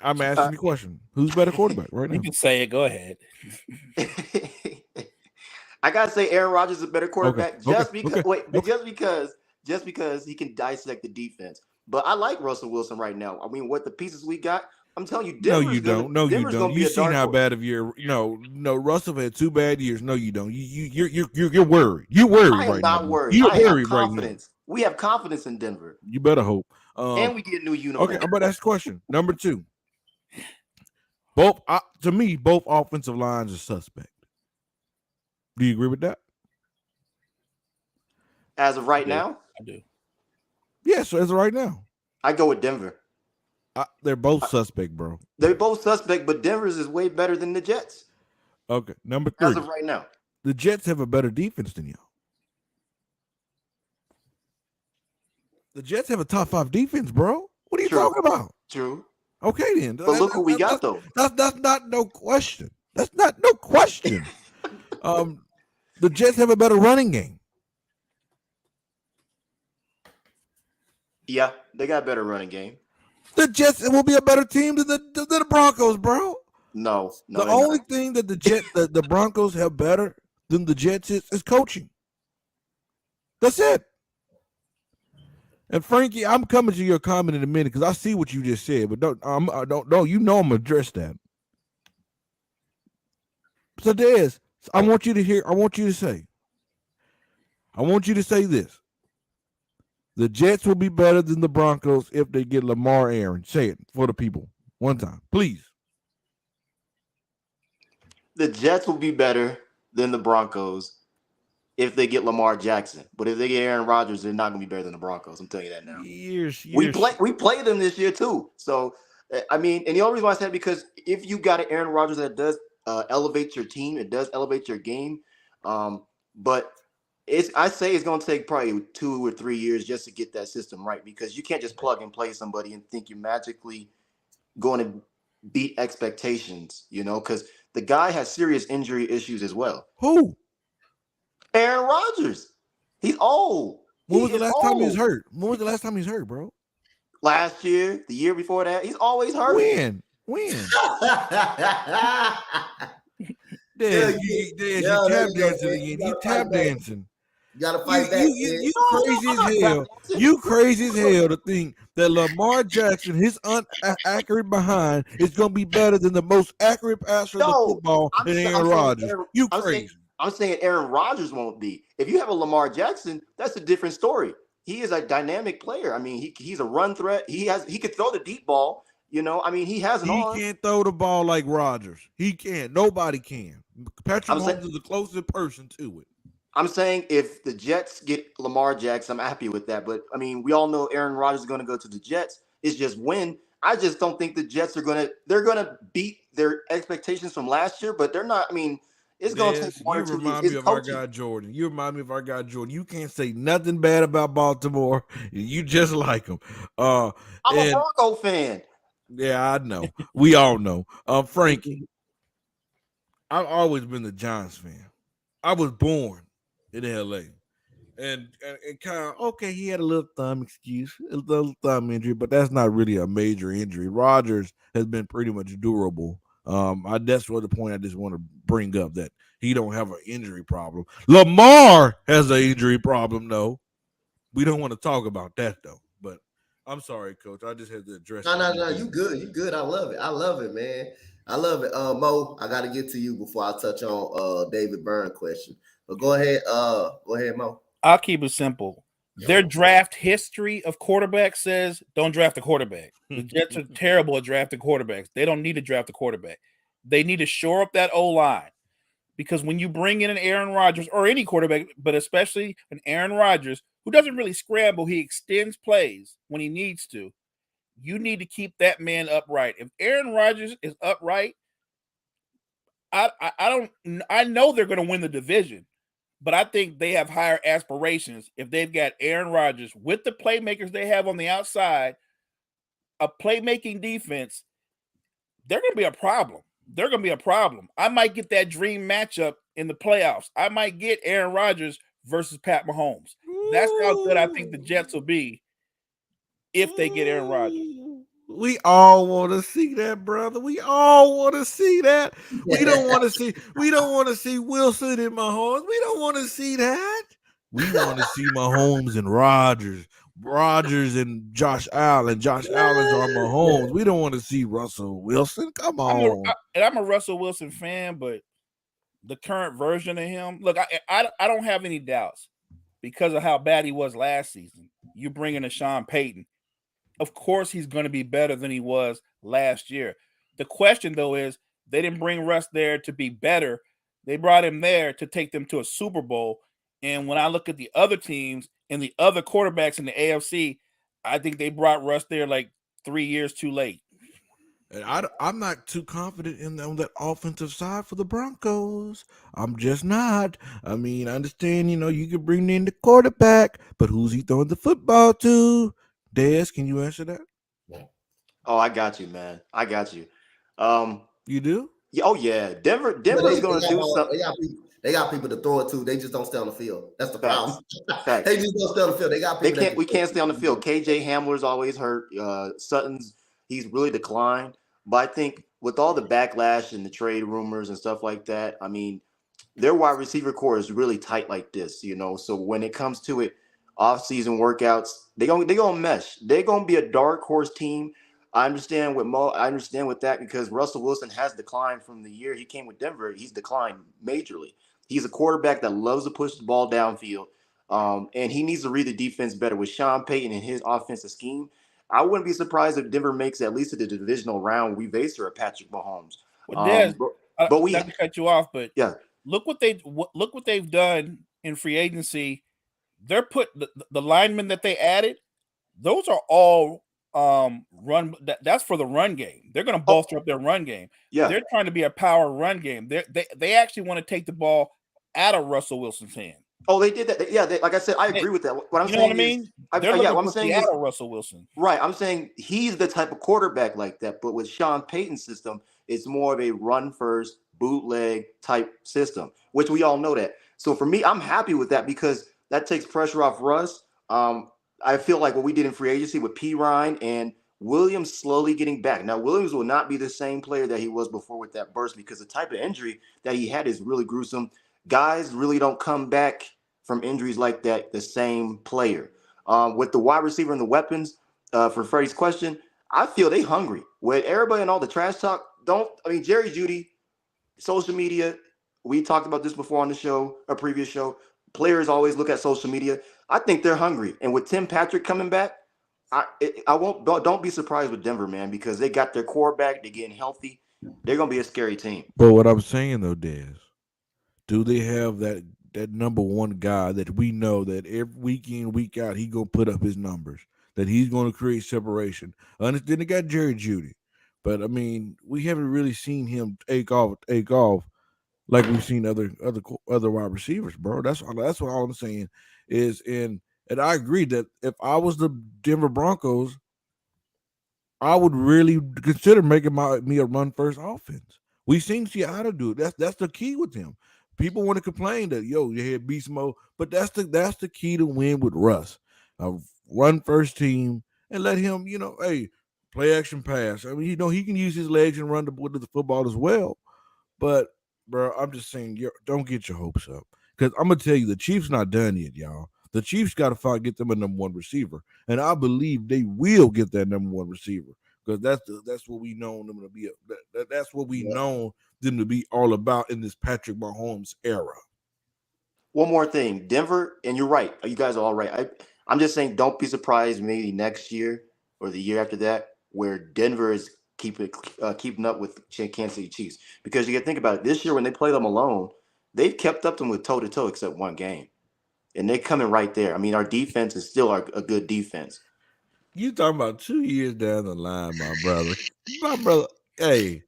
I'm asking the question. Who's better quarterback right now? You can say it. Go ahead. I gotta say, Aaron Rodgers is a better quarterback just because he can dissect the defense. But I like Russell Wilson right now. I mean, what the pieces we got, I'm telling you, no, you don't. You seen how bad of year? No. Russell had 2 bad years. No, you don't. You're worried. You're worried right now. I am not worried. You're I have worried confidence. Right now. We have confidence in Denver. You better hope. And we get new uniforms. Okay, but that's the question. Number 2. To me, both offensive lines are suspect. Do you agree with that? As of right now? I do. Yes, as of right now. I go with Denver. They're both suspect, bro. They're both suspect, but Denver's is way better than the Jets. Okay, number 3. As of right now. The Jets have a better defense than y'all. The Jets have a top 5 defense, bro. What are you talking about? True. Okay, then. But look who we got, though. That's not no question. That's not no question. The Jets have a better running game. Yeah, they got a better running game. The Jets will be a better team than the Broncos, bro. No, The they're only not. thing that the Broncos have better than the Jets is coaching. That's it. And Frankie, I'm coming to your comment in a minute because I see what you just said, but don't you know I'm gonna address that. So Dez, I want you to say this. The Jets will be better than the Broncos if they get Lamar Aaron. Say it for the people one time, please. The Jets will be better than the Broncos if they get Lamar Jackson. But if they get Aaron Rodgers, they're not going to be better than the Broncos. I'm telling you that now. Years. We play them this year too. So I mean, and the only reason why I said because if you got an Aaron Rodgers that does elevate your team, it does elevate your game. But I say it's going to take probably 2 or 3 years just to get that system right because you can't just plug and play somebody and think you're magically going to beat expectations. Because the guy has serious injury issues as well. Who? Aaron Rodgers. He's old. When was the last time he was hurt? When was the last time he was hurt, bro? Last year, the year before that, he's always hurt. When? Dad, you tap dancing again. You tap dancing. You gotta fight back. You crazy as hell. You crazy as hell to think that Lamar Jackson, his inaccurate behind, is gonna be better than the most accurate passer in the football than Aaron Rodgers. You crazy. I'm saying Aaron Rodgers won't be. If you have a Lamar Jackson, that's a different story. He is a dynamic player. I mean, he's a run threat. He could throw the deep ball. I mean, he has an arm. He can't throw the ball like Rodgers. He can't. Nobody can. Patrick Mahomes is the closest person to it. I'm saying if the Jets get Lamar Jackson, I'm happy with that. But, I mean, we all know Aaron Rodgers is going to go to the Jets. It's just when. I just don't think the Jets are going to – they're going to beat their expectations from last year, but they're not – I mean, it's going to take 1 or 2 years. You remind me of our guy Jordan. You can't say nothing bad about Baltimore. You just like him. I'm a Bronco fan. Yeah, I know. We all know. Frankie, I've always been the Giants fan. I was born in LA. And kind of, okay, he had a little thumb injury, but that's not really a major injury. Rodgers has been pretty much durable. That's what the point I just want to bring up, that he don't have an injury problem. Lamar has an injury problem, though. We don't want to talk about that, though. But I'm sorry, Coach. I just had to address. No. You good. I love it, man. I love it. Mo, I got to get to you before I touch on David Byrne question. But go ahead, Mo. I'll keep it simple. Their draft history of quarterbacks says don't draft a quarterback. The Jets are terrible at drafting quarterbacks. They don't need to draft a quarterback. They need to shore up that O-line. Because when you bring in an Aaron Rodgers or any quarterback, but especially an Aaron Rodgers, who doesn't really scramble, he extends plays when he needs to. You need to keep that man upright. If Aaron Rodgers is upright, I know they're going to win the division, but I think they have higher aspirations if they've got Aaron Rodgers with the playmakers they have on the outside, a playmaking defense. They're going to be a problem. They're going to be a problem. I might get that dream matchup in the playoffs. I might get Aaron Rodgers versus Pat Mahomes. That's how good I think the Jets will be if they get Aaron Rodgers. We all want to see that, brother. We all want to see that. We don't want to see Wilson and Mahomes. We don't want to see that. We want to see Mahomes and Rodgers and Josh Allen. Josh Allen's our Mahomes. We don't want to see Russell Wilson. Come on. I'm a Russell Wilson fan, but the current version of him, look, I don't have any doubts because of how bad he was last season. You bring in a Sean Payton. Of course, he's going to be better than he was last year. The question, though, is they didn't bring Russ there to be better. They brought him there to take them to a Super Bowl. And when I look at the other teams and the other quarterbacks in the AFC, I think they brought Russ there like 3 years too late. And I'm not too confident on that offensive side for the Broncos. I'm just not. I mean, I understand, you can bring in the quarterback, but who's he throwing the football to? Dez, can you answer that? Oh, I got you, man. I got you. You do? Oh, yeah. Denver's going to do something. They got people to throw it to. They just don't stay on the field. That's the problem. Facts. They just don't stay on the field. They got people. We can't stay on the field. KJ Hamler's always hurt. Sutton's, he's really declined. But I think with all the backlash and the trade rumors and stuff like that, I mean, their wide receiver core is really tight like this, you know. So when it comes to it, off-season workouts, they gonna mesh. They're gonna be a dark horse team. I understand with that because Russell Wilson has declined from the year he came with Denver. He's declined majorly. He's a quarterback that loves to push the ball downfield, and he needs to read the defense better with Sean Payton and his offensive scheme. I wouldn't be surprised if Denver makes at least to the divisional round. We face her at Patrick Mahomes. Well, Des, But we, not to cut you off, but yeah. look what they've done in free agency. They're put the linemen that they added. Those are all run. That's for the run game. They're going to bolster up their run game. Yeah. They're trying to be a power run game. They actually want to take the ball out of Russell Wilson's hand. Oh, they did that. Yeah, like I said, I agree with that. What I'm saying is, they're looking what I'm saying is, out of Russell Wilson. Right. I'm saying he's the type of quarterback like that. But with Sean Payton's system, it's more of a run first, bootleg type system, which we all know that. So for me, I'm happy with that because that takes pressure off Russ. I feel like what we did in free agency with P. Ryan and Williams slowly getting back. Now, Williams will not be the same player that he was before with that burst because the type of injury that he had is really gruesome. Guys really don't come back from injuries like that the same player. With the wide receiver and the weapons, for Freddie's question, I feel they hungry. With everybody and all the trash talk, Jerry Jeudy, social media, we talked about this before on the show, a previous show. Players always look at social media. I think they're hungry. And with Tim Patrick coming back, don't be surprised with Denver, man, because they got their core back. They're getting healthy. They're going to be a scary team. But what I'm saying, though, Des, do they have that number one guy that we know that every week in, week out, he going to put up his numbers, that he's going to create separation? Then they got Jerry Jeudy. But, I mean, we haven't really seen him take off like we've seen other wide receivers, bro. That's what all I'm saying is, and I agree that if I was the Denver Broncos, I would really consider making me a run first offense. We've seen Seattle do it. That's the key with him. People want to complain that you had beast mode, but that's the key to win with Russ. Run first team and let him, play action pass. I mean, he can use his legs and run the football as well. But bro, I'm just saying, don't get your hopes up because I'm gonna tell you the Chiefs not done yet, y'all. The Chiefs got to get them a number one receiver, and I believe they will get that number one receiver because that's what we know them to be. That's what we know them to be all about in this Patrick Mahomes era. One more thing, Denver, and you're right. You guys are all right. I'm just saying, don't be surprised maybe next year or the year after that where Denver is keeping up with Kansas City Chiefs, because you can think about it. This year when they played them alone, they've kept up to them with toe to toe except one game, and they're coming right there. I mean, our defense is still a good defense. You talking about 2 years down the line, my brother? My brother, hey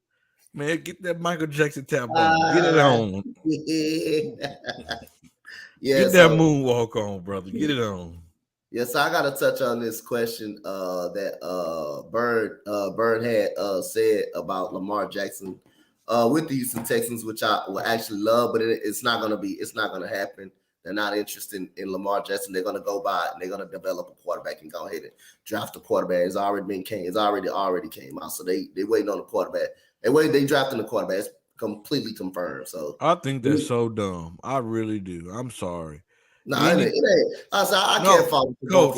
man, get that Michael Jackson tap on, get it on. Get that moonwalk on, brother. Get it on. Yes, I got to touch on this question that Bird had said about Lamar Jackson with the Houston Texans, which I would actually love, but it's not going to happen. They're not interested in Lamar Jackson. They're going to go by and they're going to develop a quarterback and go ahead and draft a quarterback. It's already came out. So they waiting on the quarterback. They drafting the quarterback. It's completely confirmed. So I think that's so dumb. I really do. I'm sorry. No, it ain't. I can't follow. Coach.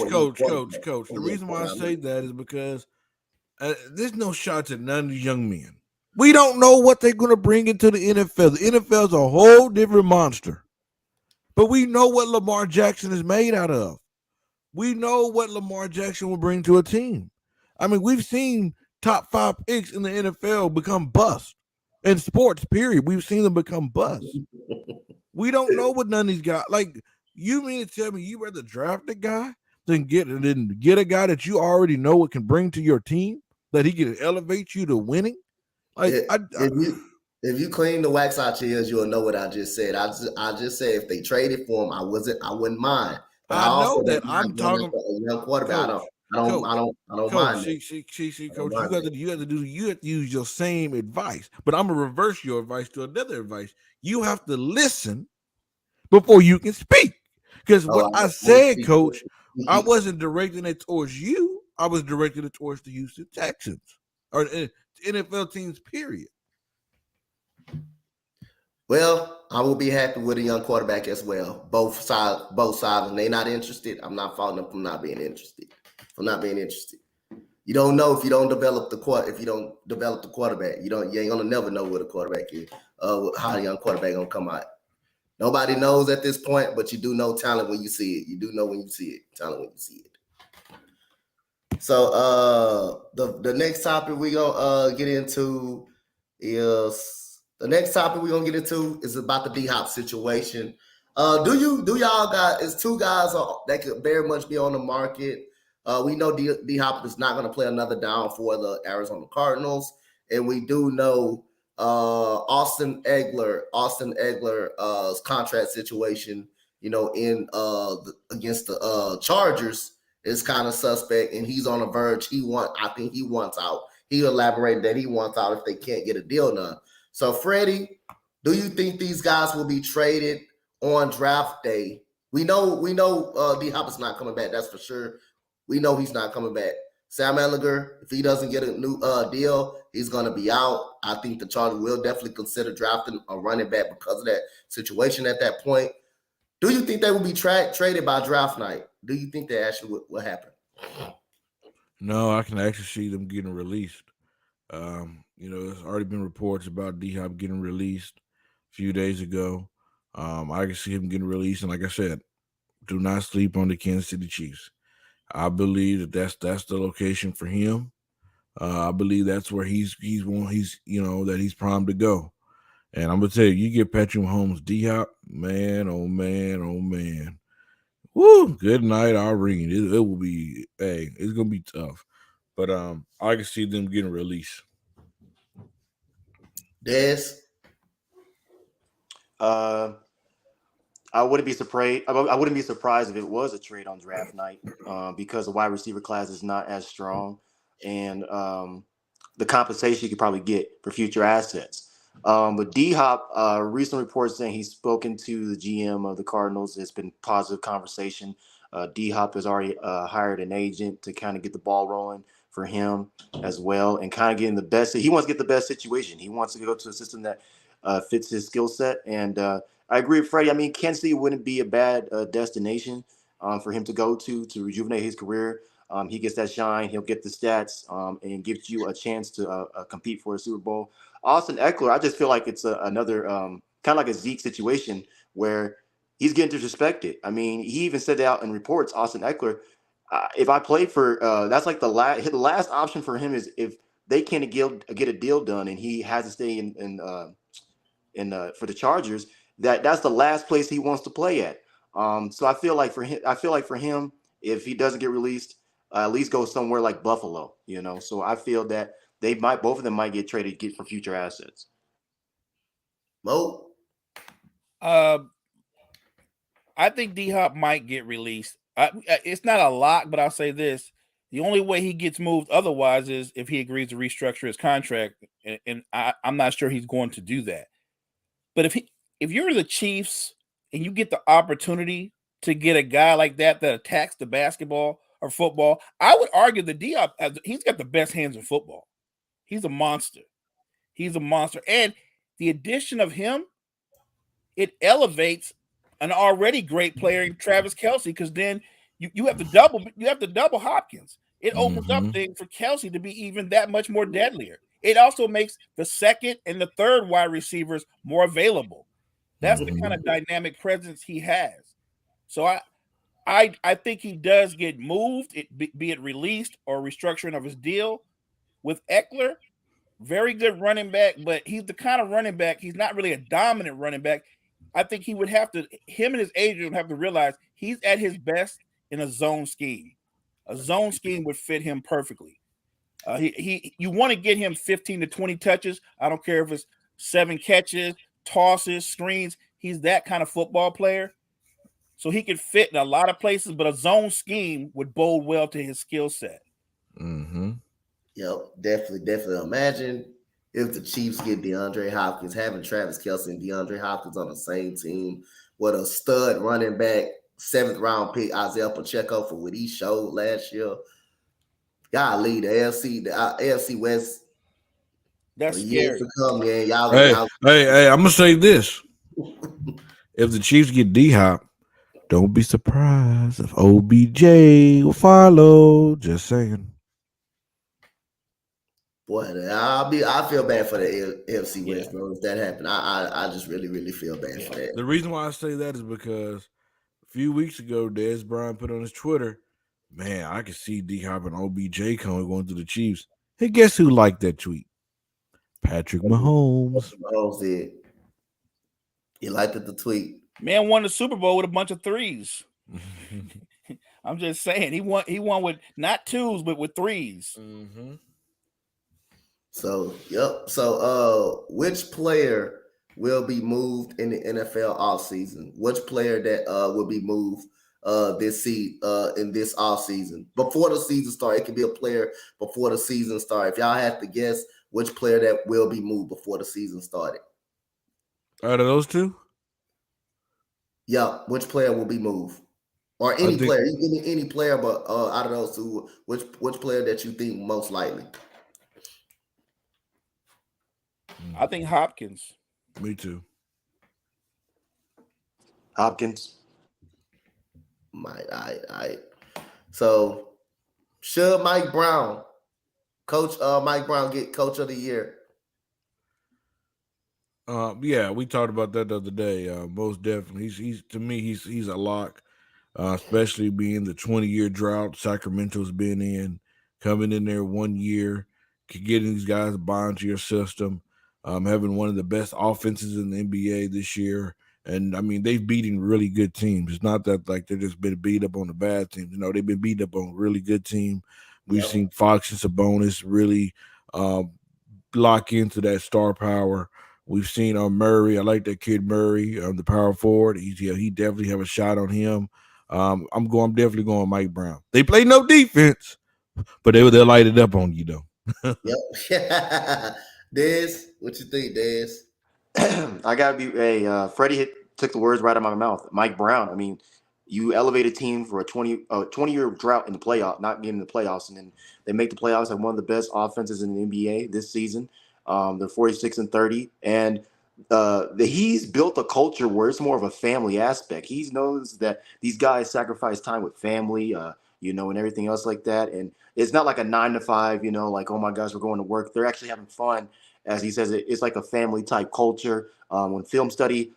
The reason why I say that is because there's no shots at none of the young men. We don't know what they're going to bring into the NFL. The NFL is a whole different monster. But we know what Lamar Jackson is made out of. We know what Lamar Jackson will bring to a team. I mean, we've seen top 5 picks in the NFL become bust. In sports, period. We've seen them become bust. We don't know what none of these guys, like, you mean to tell me you rather draft a guy than get a guy that you already know what can bring to your team, that he can elevate you to winning? Like, if you clean the wax out your ears, you'll know what I just said. I just said if they traded for him, I wouldn't mind. But I know that I'm talking about a young quarterback. I don't mind. Coach, you have to use your same advice, but I'm gonna reverse your advice to another advice. You have to listen before you can speak. Because what I said, Coach, I wasn't directing it towards you. I was directing it towards the Houston Texans. or NFL teams, period. Well, I will be happy with a young quarterback as well. Both sides, and they not interested. I'm not faulting them from not being interested. You don't know if you don't develop the quarterback. You ain't gonna never know what a quarterback is. How a young quarterback gonna come out. Nobody knows at this point, but you do know talent when you see it. You do know when you see it. Talent when you see it. So the next topic we gonna get into is about the DHop situation. Do y'all got is two guys that could very much be on the market? We know DHop is not going to play another down for the Arizona Cardinals, and we do know Austin Ekeler's contract situation, against the Chargers is kind of suspect, and he's on the verge. I think he wants out. He elaborated that he wants out if they can't get a deal done. So, Freddie, do you think these guys will be traded on draft day? We know DHop is not coming back. That's for sure. We know he's not coming back. Sam Ehlinger, if he doesn't get a new deal, he's going to be out. I think the Chargers will definitely consider drafting a running back because of that situation at that point. Do you think they will be traded by draft night? Do you think that actually will happen? No, I can actually see them getting released. There's already been reports about DHop getting released a few days ago. I can see him getting released, and like I said, do not sleep on the Kansas City Chiefs. I believe that's the location for him. I believe that's where he's primed to go. And I'm gonna tell you, you get Patrick Mahomes, DHop, man, oh man, oh man. Woo! Good night, I'll ring it. It will be, it's gonna be tough. But I can see them getting released. Des? I wouldn't be surprised. I wouldn't be surprised if it was a trade on draft night, because the wide receiver class is not as strong, and the compensation you could probably get for future assets. But DHop, recent reports saying he's spoken to the GM of the Cardinals. It's been positive conversation. DHop has already hired an agent to kind of get the ball rolling for him as well, and kind of getting the best. He wants to get the best situation. He wants to go to a system that fits his skill set. And I agree with Freddie. I mean, Kansas City wouldn't be a bad destination for him to go to rejuvenate his career. He gets that shine. He'll get the stats and gives you a chance to compete for a Super Bowl. Austin Ekeler, I just feel like it's another kind of like a Zeke situation where he's getting disrespected. I mean, he even said that out in reports, Austin Ekeler, if I played for that's like the last option for him is if they can't get a deal done and he has to stay in for the Chargers, that's the last place he wants to play at. So I feel like for him, if he doesn't get released, at least go somewhere like Buffalo, So I feel that both of them might get traded for future assets. Mo? I think DHop might get released. It's not a lock, but I'll say this. The only way he gets moved otherwise is if he agrees to restructure his contract, and I'm not sure he's going to do that. But if you're the Chiefs and you get the opportunity to get a guy like that attacks the basketball or football, I would argue that DHop, he's got the best hands in football. He's a monster. And the addition of him, it elevates an already great player in Travis Kelce, because then you have to double Hopkins. It opens up things for Kelce to be even that much more deadlier. It also makes the second and the third wide receivers more available. That's the kind of dynamic presence he has. So I think he does get moved, be it released or restructuring of his deal. With Ekeler, very good running back, but he's the kind of running back, he's not really a dominant running back. I think him and his agent would have to realize he's at his best in a zone scheme. A zone scheme would fit him perfectly. You want to get him 15 to 20 touches. I don't care if it's 7 catches, tosses, screens. He's that kind of football player. So he could fit in a lot of places, but a zone scheme would bode well to his skill set. Yep, definitely. Imagine if the Chiefs get DeAndre Hopkins, having Travis Kelce and DeAndre Hopkins on the same team with a stud running back, 7th round pick Isaiah Pacheco for what he showed last year. Golly, the AFC West That's For years scary. to come, man. Y'all, Hey, y'all. hey, I'm gonna say this: if the Chiefs get DHop, don't be surprised if OBJ will follow. Just saying. Boy, I feel bad for the AFC Yeah. West, bro. If that happened, I just really feel bad Yeah. for that. The reason why I say that is because a few weeks ago, Dez Bryant put on his Twitter, "Man, I can see DHop and OBJ going to the Chiefs." Hey, guess who liked that tweet? Patrick Mahomes. Mahomes did. He liked it, the tweet. Man won the Super Bowl with a bunch of threes. I'm just saying he won with not twos, but with threes. Mm-hmm. So, yep. So, which player will be moved in the NFL offseason? Which player that will be moved in this offseason? Before the season start, it could be a player before the season start. If y'all have to guess which player that will be moved before the season started. Out of those two, Yeah, which player will be moved? Or I any think player, any player, but out of those two, which player that you think most likely? I think Hopkins. me too. Hopkins. I. So should Mike Brown, Mike Brown, get Coach of the Year? Yeah, we talked about that the other day. Most definitely, he's to me, he's a lock. Especially being the 20-year drought Sacramento's been in, coming in there 1 year, getting these guys to buy into your system, having one of the best offenses in the NBA this year. And I mean, they've beaten really good teams. It's not that like they've just been beat up on the bad teams. You know, they've been beat up on a really good team. We've seen Fox and Sabonis really lock into that star power. We've seen Murray. I like that kid Murray, the power forward. He definitely have a shot on him. I'm definitely going Mike Brown. They play no defense, but they'll light it up on you though. Yep. Dez, what you think, Dez? I gotta be. Hey, Freddie took the words right out of my mouth. Mike Brown. I mean, you elevate a team for a 20-year drought in the playoff, not getting in the playoffs, and then they make the playoffs and one of the best offenses in the NBA this season. They're 46-30, and he's built a culture where it's more of a family aspect. He knows that these guys sacrifice time with family, and everything else like that. And it's not like a 9 to 5, like, oh my gosh, we're going to work. They're actually having fun. As he says, it's like a family type culture. When film study,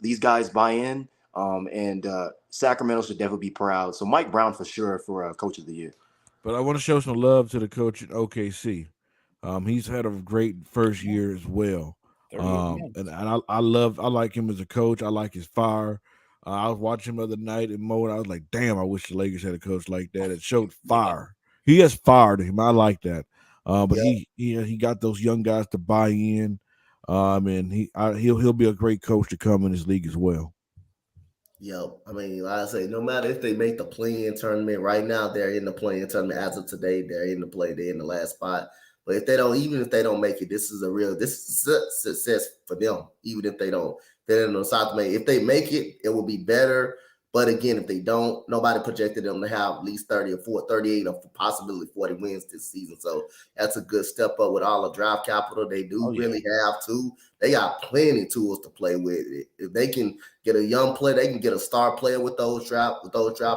these guys buy in, and Sacramento should definitely be proud. So Mike Brown for sure for Coach of the Year. But I want to show some love to the coach at OKC. He's had a great first year as well. 38 wins. And I like him as a coach. I like his fire. I was watching him the other night in Mo, and I was like, damn, I wish the Lakers had a coach like that. It showed fire. He has fire to him. I like that. But he got those young guys to buy in. And he'll be a great coach to come in his league as well. Yo, I mean, like I say, no matter if they make the play-in tournament, right now they're in the play-in tournament. As of today, they're in the last spot. But if they don't make it, this is success for them. Even if they don't, they're in the South May. If they make it, it will be better. But again, if they don't, nobody projected them to have at least 38 or possibly 40 wins this season. So that's a good step up with all the draft capital they do really have too. They got plenty of tools to play with. If they can get a young player, they can get a star player with those draft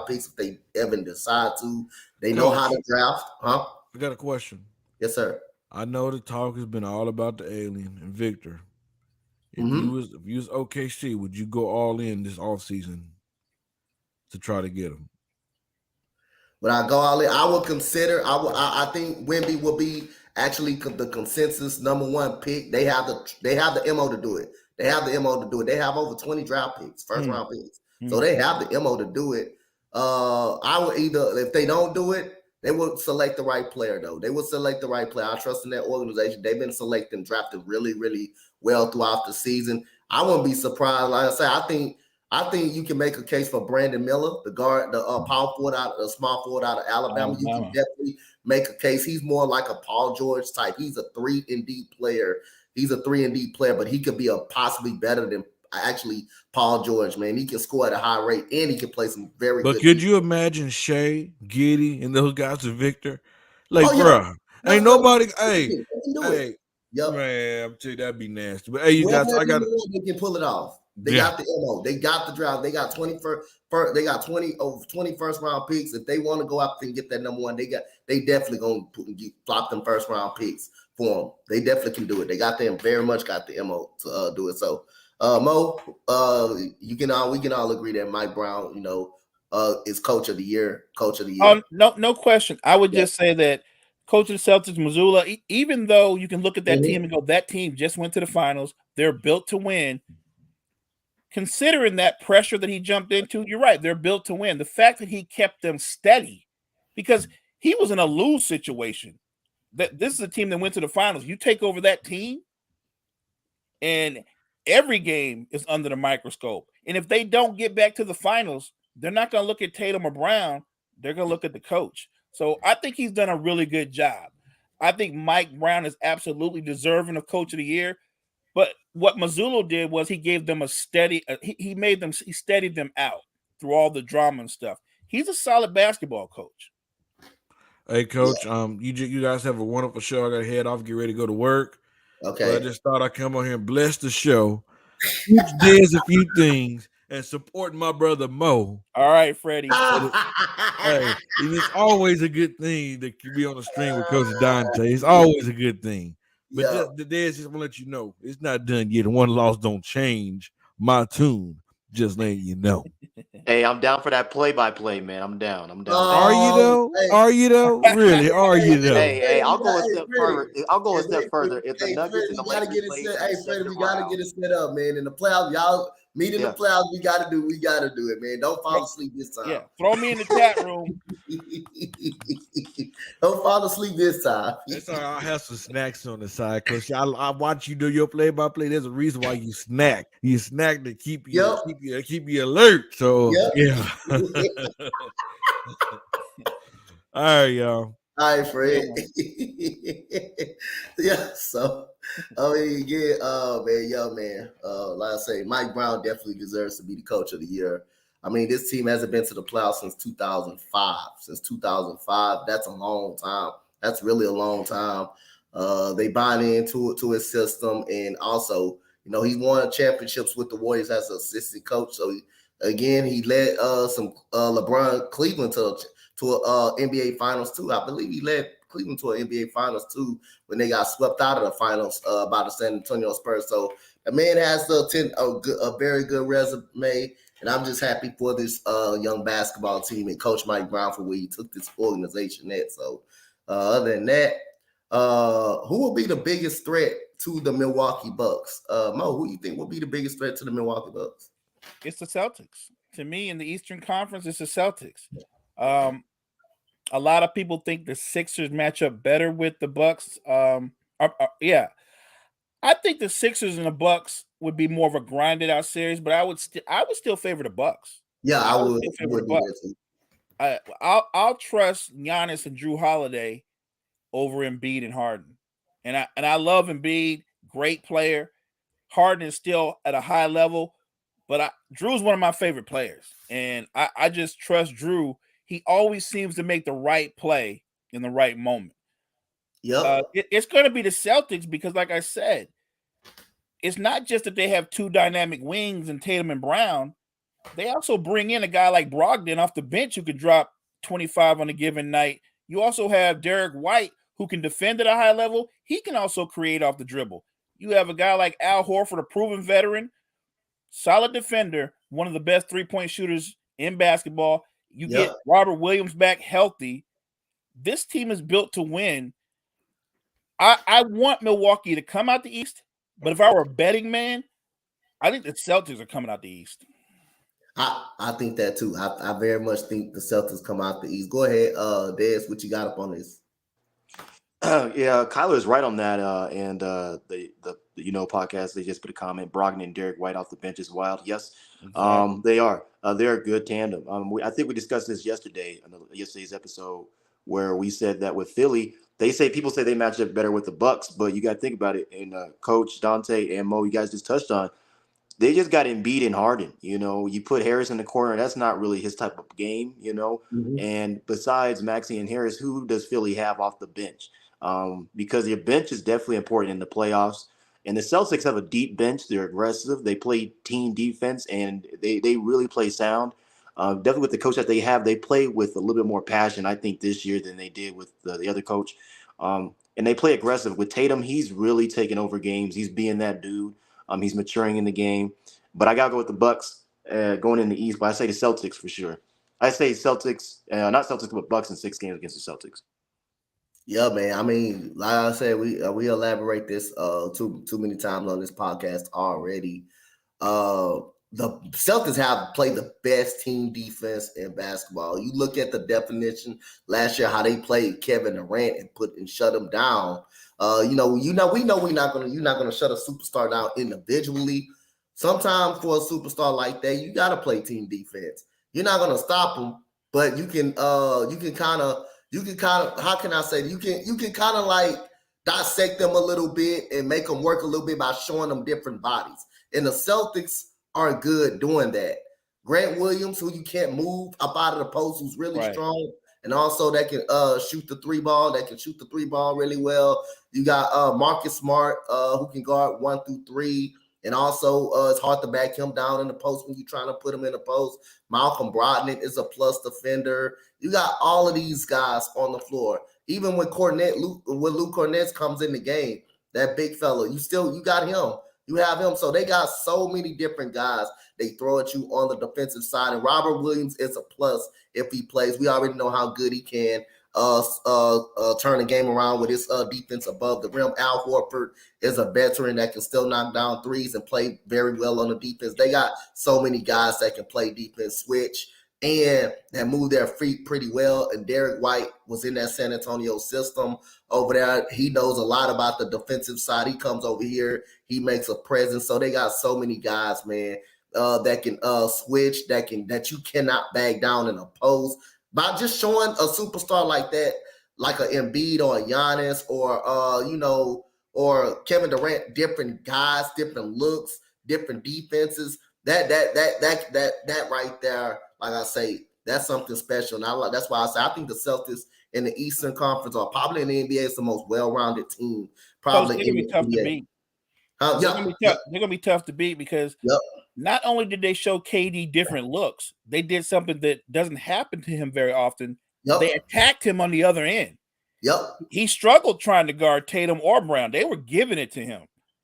picks if they ever decide to. They know how to draft, huh? I got a question. Yes, sir. I know the talk has been all about the alien and Victor. If you was OKC, would you go all in this offseason to try to get him? But I go all in. I would consider. I think Wemby will be actually the consensus number one pick. They have the mo to do it. They have over 20 draft picks, first round picks. So they have the mo to do it. I would either, if they don't do it, they will select the right player though. They will select the right player. I trust in that organization. They've been drafting really, really well throughout the season. I wouldn't be surprised. Like I say, I think you can make a case for Brandon Miller, the guard, the small forward out of Alabama. You can definitely make a case. He's more like a Paul George type. He's a 3-and-D player. But he could be possibly better than actually Paul George, man. He can score at a high rate and he can play some very good. But could you imagine Shea, Giddy, and those guys with Victor? Like, Oh, yeah. bruh, ain't nobody. Hey, Yep. Man, I'm telling you, that'd be nasty. But hey, you guys, Whoever I got they can pull it off. They got the MO. They got the draft. They got 21st. They got 20 first round picks. If they want to go out there and get that number one, they definitely gonna flop them first round picks for them. They definitely can do it. They got them very much got the MO to do it. So Mo, we can all agree that Mike Brown, is coach of the year. Oh, no question. I would just say that coach of the Celtics, Missoula, even though you can look at that team and go, that team just went to the finals, they're built to win. Considering that pressure that he jumped into, you're right. They're built to win. The fact that he kept them steady, because he was in a lose situation. This is a team that went to the finals. You take over that team, and every game is under the microscope. And if they don't get back to the finals, they're not going to look at Tatum or Brown. They're going to look at the coach. So I think he's done a really good job. I think Mike Brown is absolutely deserving of Coach of the Year. But what Mazzulla did was he gave them a steady. He steadied them out through all the drama and stuff. He's a solid basketball coach. Hey, Coach. You guys have a wonderful show. I got to head off, get ready to go to work. Okay. But I just thought I'd come on here and bless the show. There's a few things and support my brother Mo. All right, Freddie. Hey, it's always a good thing that you be on the stream with Coach Dante. It's always a good thing. But just want to let you know, it's not done yet. One loss don't change my tune. Just letting you know. Hey, I'm down for that play-by-play, man. I'm down. Are you though? Hey. Are you though? Really? Are you though? Hey, I'll go a step further. I'll go a step further. If the Nuggets and the Lakers play, Freddie, we gotta get it set up, man. In the playoffs, y'all meet in the playoffs. We gotta do it, man. Don't fall asleep this time. Yeah, throw me in the chat room. Don't fall asleep this time. That's all right. I'll have some snacks on the side, Coach. I watch you do your play-by-play. There's a reason why you snack. You snack to keep you alert. So yeah. All right, y'all. All right, Fred. So man. Like I say, Mike Brown definitely deserves to be the coach of the year. I mean, this team hasn't been to the playoffs since 2005. Since 2005, that's a long time. That's really a long time. They buy into his system, and also, he won championships with the Warriors as an assistant coach. So he led some LeBron Cleveland to NBA Finals too. I believe he led Cleveland to an NBA Finals too when they got swept out of the finals by the San Antonio Spurs. So the man has a very good resume, and I'm just happy for this young basketball team and Coach Mike Brown for where he took this organization at. So other than that, who will be the biggest threat to the Milwaukee Bucks? Mo, who you think will be the biggest threat to the Milwaukee Bucks? It's the Celtics. To me, in the Eastern Conference, it's the Celtics. A lot of people think the Sixers match up better with the Bucks. I think the Sixers and the Bucks would be more of a grinded out series, but I would still favor the Bucks. Yeah, I would favor the Bucks. I'll trust Giannis and Drew Holiday over Embiid and Harden, and I love Embiid, great player. Harden is still at a high level, but Drew's one of my favorite players, and I just trust Drew. He always seems to make the right play in the right moment. Yeah, it's going to be the Celtics because, like I said, it's not just that they have two dynamic wings in Tatum and Brown. They also bring in a guy like Brogdon off the bench who could drop 25 on a given night. You also have Derek White who can defend at a high level. He can also create off the dribble. You have a guy like Al Horford, a proven veteran, solid defender, one of the best three-point shooters in basketball. You get Robert Williams back healthy. This team is built to win. I want Milwaukee to come out the East, but if I were a betting man, I think the Celtics are coming out the East. I think that too. I very much think the Celtics come out the East. Go ahead, Des, what you got up on this? Kyler is right on that. And the podcast, they just put a comment. Brogdon and Derek White off the bench is wild. Yes, exactly. They are. They're a good tandem. I think we discussed this yesterday on yesterday's episode where we said that with Philly, people say they match up better with the Bucks, but you got to think about it. And Coach Dante and Mo, you guys just touched on. They just got Embiid and Harden. You put Harris in the corner. That's not really his type of game. Mm-hmm. And besides Maxey and Harris, who does Philly have off the bench? because your bench is definitely important in the playoffs. And the Celtics have a deep bench. They're aggressive. They play team defense, and they really play sound. Definitely with the coach that they have, they play with a little bit more passion, I think, this year than they did with the other coach. And they play aggressive. With Tatum, he's really taking over games. He's being that dude. He's maturing in the game. But I got to go with the Bucks going in the East, but I say the Celtics for sure. I say Celtics, not Celtics, but Bucks in 6 games against the Celtics. Yeah, man. I mean, like I said, we elaborate this too many times on this podcast already. The Celtics have played the best team defense in basketball. You look at the definition last year, how they played Kevin Durant and shut him down. We know you're not gonna shut a superstar down individually. Sometimes for a superstar like that, you gotta play team defense. You're not gonna stop him, but you can kind of how can I say, you can kind of like dissect them a little bit and make them work a little bit by showing them different bodies. And the Celtics are good doing that. Grant Williams, who you can't move up out of the post, who's really strong, and also that can shoot the three ball. That can shoot the three ball really well. You got Marcus Smart, who can guard 1 through 3. And also, it's hard to back him down in the post when you're trying to put him in the post. Malcolm Brogdon is a plus defender. You got all of these guys on the floor. Even when Luke Cornett comes in the game, that big fellow, you got him. You have him. So they got so many different guys they throw at you on the defensive side. And Robert Williams is a plus if he plays. We already know how good he can turn the game around with his defense above the rim. Al Horford is a veteran that can still knock down threes and play very well on the defense. They got so many guys that can play defense, switch, and that move their feet pretty well. And Derek White was in that San Antonio system over there. He knows a lot about the defensive side. He comes over here. He makes a presence. So they got so many guys, man, that can switch, that you cannot bag down in a post. By just showing a superstar like that, like an Embiid or a Giannis or Kevin Durant, different guys, different looks, different defenses. That right there, like I say, that's something special. And that's why I say I think the Celtics in the Eastern Conference or probably in the NBA is the most well-rounded team. Probably they're gonna be tough to beat. They're gonna be tough to beat because not only did they show KD different looks, they did something that doesn't happen to him very often. They attacked him on the other end. He struggled trying to guard Tatum or Brown. They were giving it to him.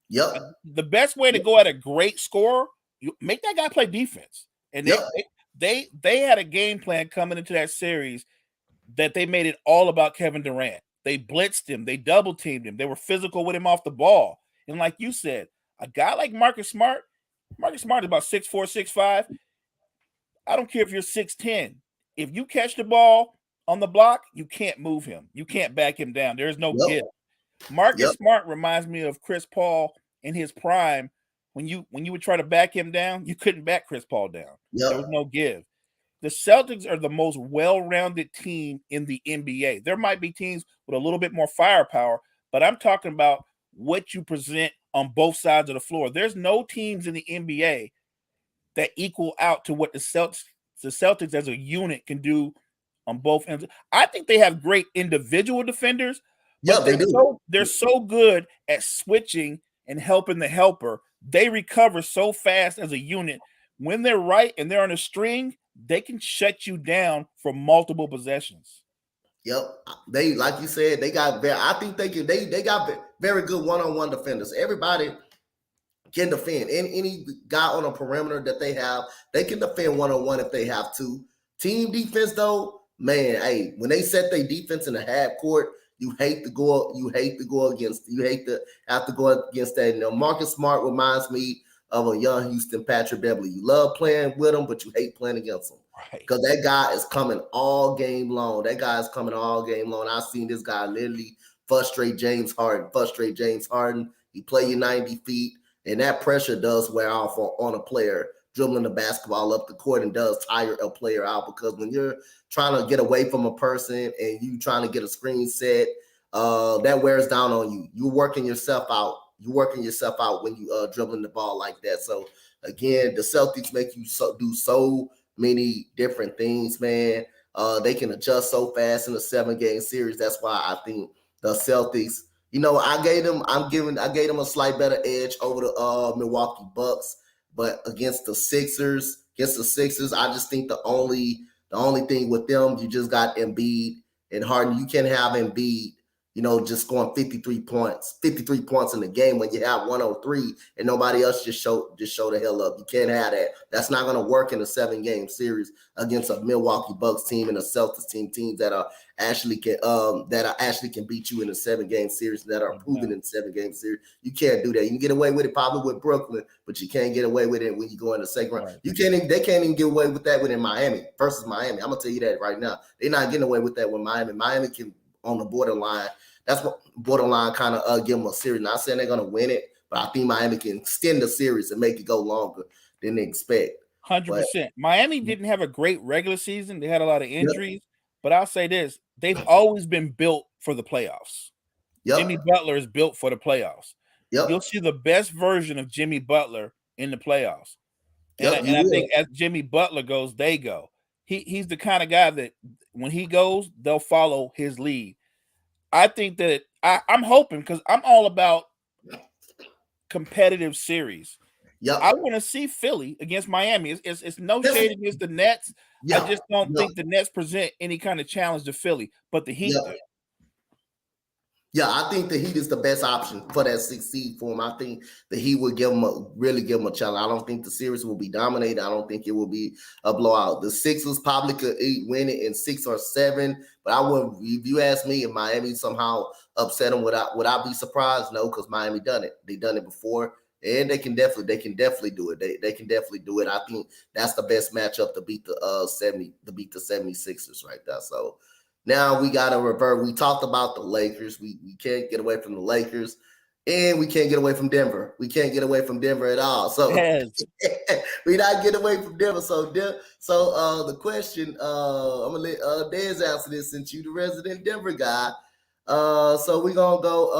The best way to go at a great scorer, you make that guy play defense. And they had a game plan coming into that series that they made it all about Kevin Durant. They blitzed him. They double teamed him. They were physical with him off the ball. And like you said, a guy like Marcus Smart is about 6'4", 6'5". I don't care if you're 6'10". If you catch the ball on the block, you can't move him. You can't back him down. There's no give. Marcus Smart reminds me of Chris Paul in his prime. When you would try to back him down, you couldn't back Chris Paul down. There was no give. The Celtics are the most well-rounded team in the NBA. There might be teams with a little bit more firepower, but I'm talking about what you present on both sides of the floor. There's no teams in the NBA that equal out to what the Celtics as a unit can do on both ends. I think they have great individual defenders. They do. They're so good at switching and helping the helper. They recover so fast as a unit. When they're right and they're on a string, they can shut you down for multiple possessions. They, like you said, they got. I think they got very good one-on-one defenders. Everybody can defend. Any guy on a perimeter that they have, they can defend one-on-one if they have to. Team defense, though, man, hey, when they set their defense in the half court, you hate to have to go against that. Marcus Smart reminds me of a young Houston Patrick Beverly. You love playing with him, but you hate playing against him. Because that guy is coming all game long. I've seen this guy literally frustrate James Harden. He play you 90 feet, and that pressure does wear off on a player dribbling the basketball up the court and does tire a player out, because when you're trying to get away from a person and you trying to get a screen set, that wears down on you. You're working yourself out. When you dribbling the ball like that. So again, the Celtics make you do so many different things, man. They can adjust so fast in a 7-game series. That's why I think the Celtics. You know, I gave them a slight better edge over the Milwaukee Bucks, but against the Sixers, I just think the only thing with them, you just got Embiid and Harden. You can't have Embiid, you know, just scoring 53 points in the game when you have 103 and nobody else just show the hell up. You can't have that. That's not going to work in a 7-game series against a Milwaukee Bucks team and a Celtics teams that are actually can beat you in a 7-game series, that are proven in a 7-game series. You can't do that. You can get away with it probably with Brooklyn, but you can't get away with it when you go in the second round. Right. They can't even get away with that within Miami versus Miami. I'm gonna tell you that right now. They're not getting away with that with Miami. Miami can on the borderline. That's what borderline kind of give them a series. Not saying they're gonna win it, but I think Miami can extend the series and make it go longer than they expect. 100%. Miami didn't have a great regular season. They had a lot of injuries, but I'll say this: they've always been built for the playoffs. Jimmy Butler is built for the playoffs. You'll see the best version of Jimmy Butler in the playoffs. And I think as Jimmy Butler goes, they go. He's the kind of guy that when he goes, they'll follow his lead. I think that I'm hoping, because I'm all about competitive series. I want to see Philly against Miami. It's no shade against the Nets. I just don't think the Nets present any kind of challenge to Philly, but the Heat do. Yeah, I think the Heat is the best option for that 6th seed for him. I think the Heat will really give him a challenge. I don't think the series will be dominated. I don't think it will be a blowout. The Sixers probably could win it in 6 or 7, but I wouldn't. If you ask me, if Miami somehow upset them, would I be surprised? No, because Miami done it. They done it before, and they can definitely do it. They can definitely do it. I think that's the best matchup to beat the 76ers right there. So. Now we got to revert. We talked about the Lakers. We can't get away from the Lakers, and we can't get away from Denver. We can't get away from Denver at all. So we not get away from Denver. So the question, I'm gonna let Dez answer this since you the resident Denver guy. So we're gonna go.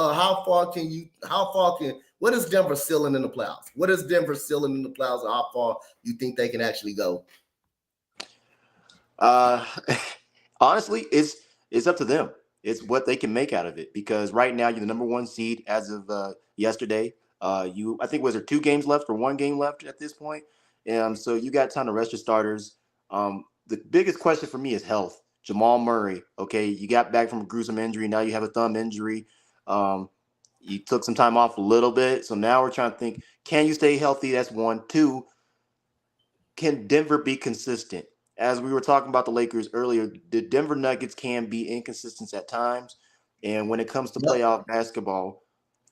What is Denver ceiling in the playoffs? What is Denver ceiling in the playoffs? How far you think they can actually go? Honestly, it's up to them. It's what they can make out of it, because right now you're the number 1 seed as of yesterday. I think was there 2 games left or 1 game left at this point, and so you got time to rest your starters. The biggest question for me is health. Jamal Murray, okay, you got back from a gruesome injury. Now you have a thumb injury. You took some time off a little bit, so now we're trying to think: can you stay healthy? That's 1. 2, can Denver be consistent? As we were talking about the Lakers earlier, the Denver Nuggets can be inconsistent at times. And when it comes to playoff basketball,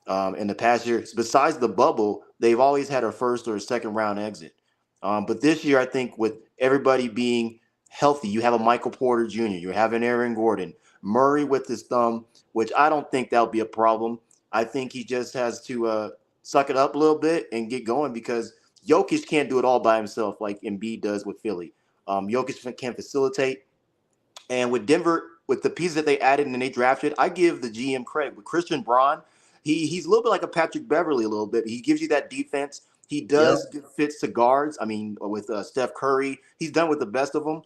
in the past year, besides the bubble, they've always had a first or a second round exit. But this year, I think with everybody being healthy, you have a Michael Porter Jr., you have an Aaron Gordon, Murray with his thumb, which I don't think that'll be a problem. I think he just has to suck it up a little bit and get going, because Jokic can't do it all by himself like Embiid does with Philly. Jokic can facilitate. And with Denver, with the pieces that they added and they drafted, I give the GM credit. With Christian Braun, he's a little bit like a Patrick Beverly a little bit. He gives you that defense. He does give fits to guards. I mean, with Steph Curry, he's done with the best of them.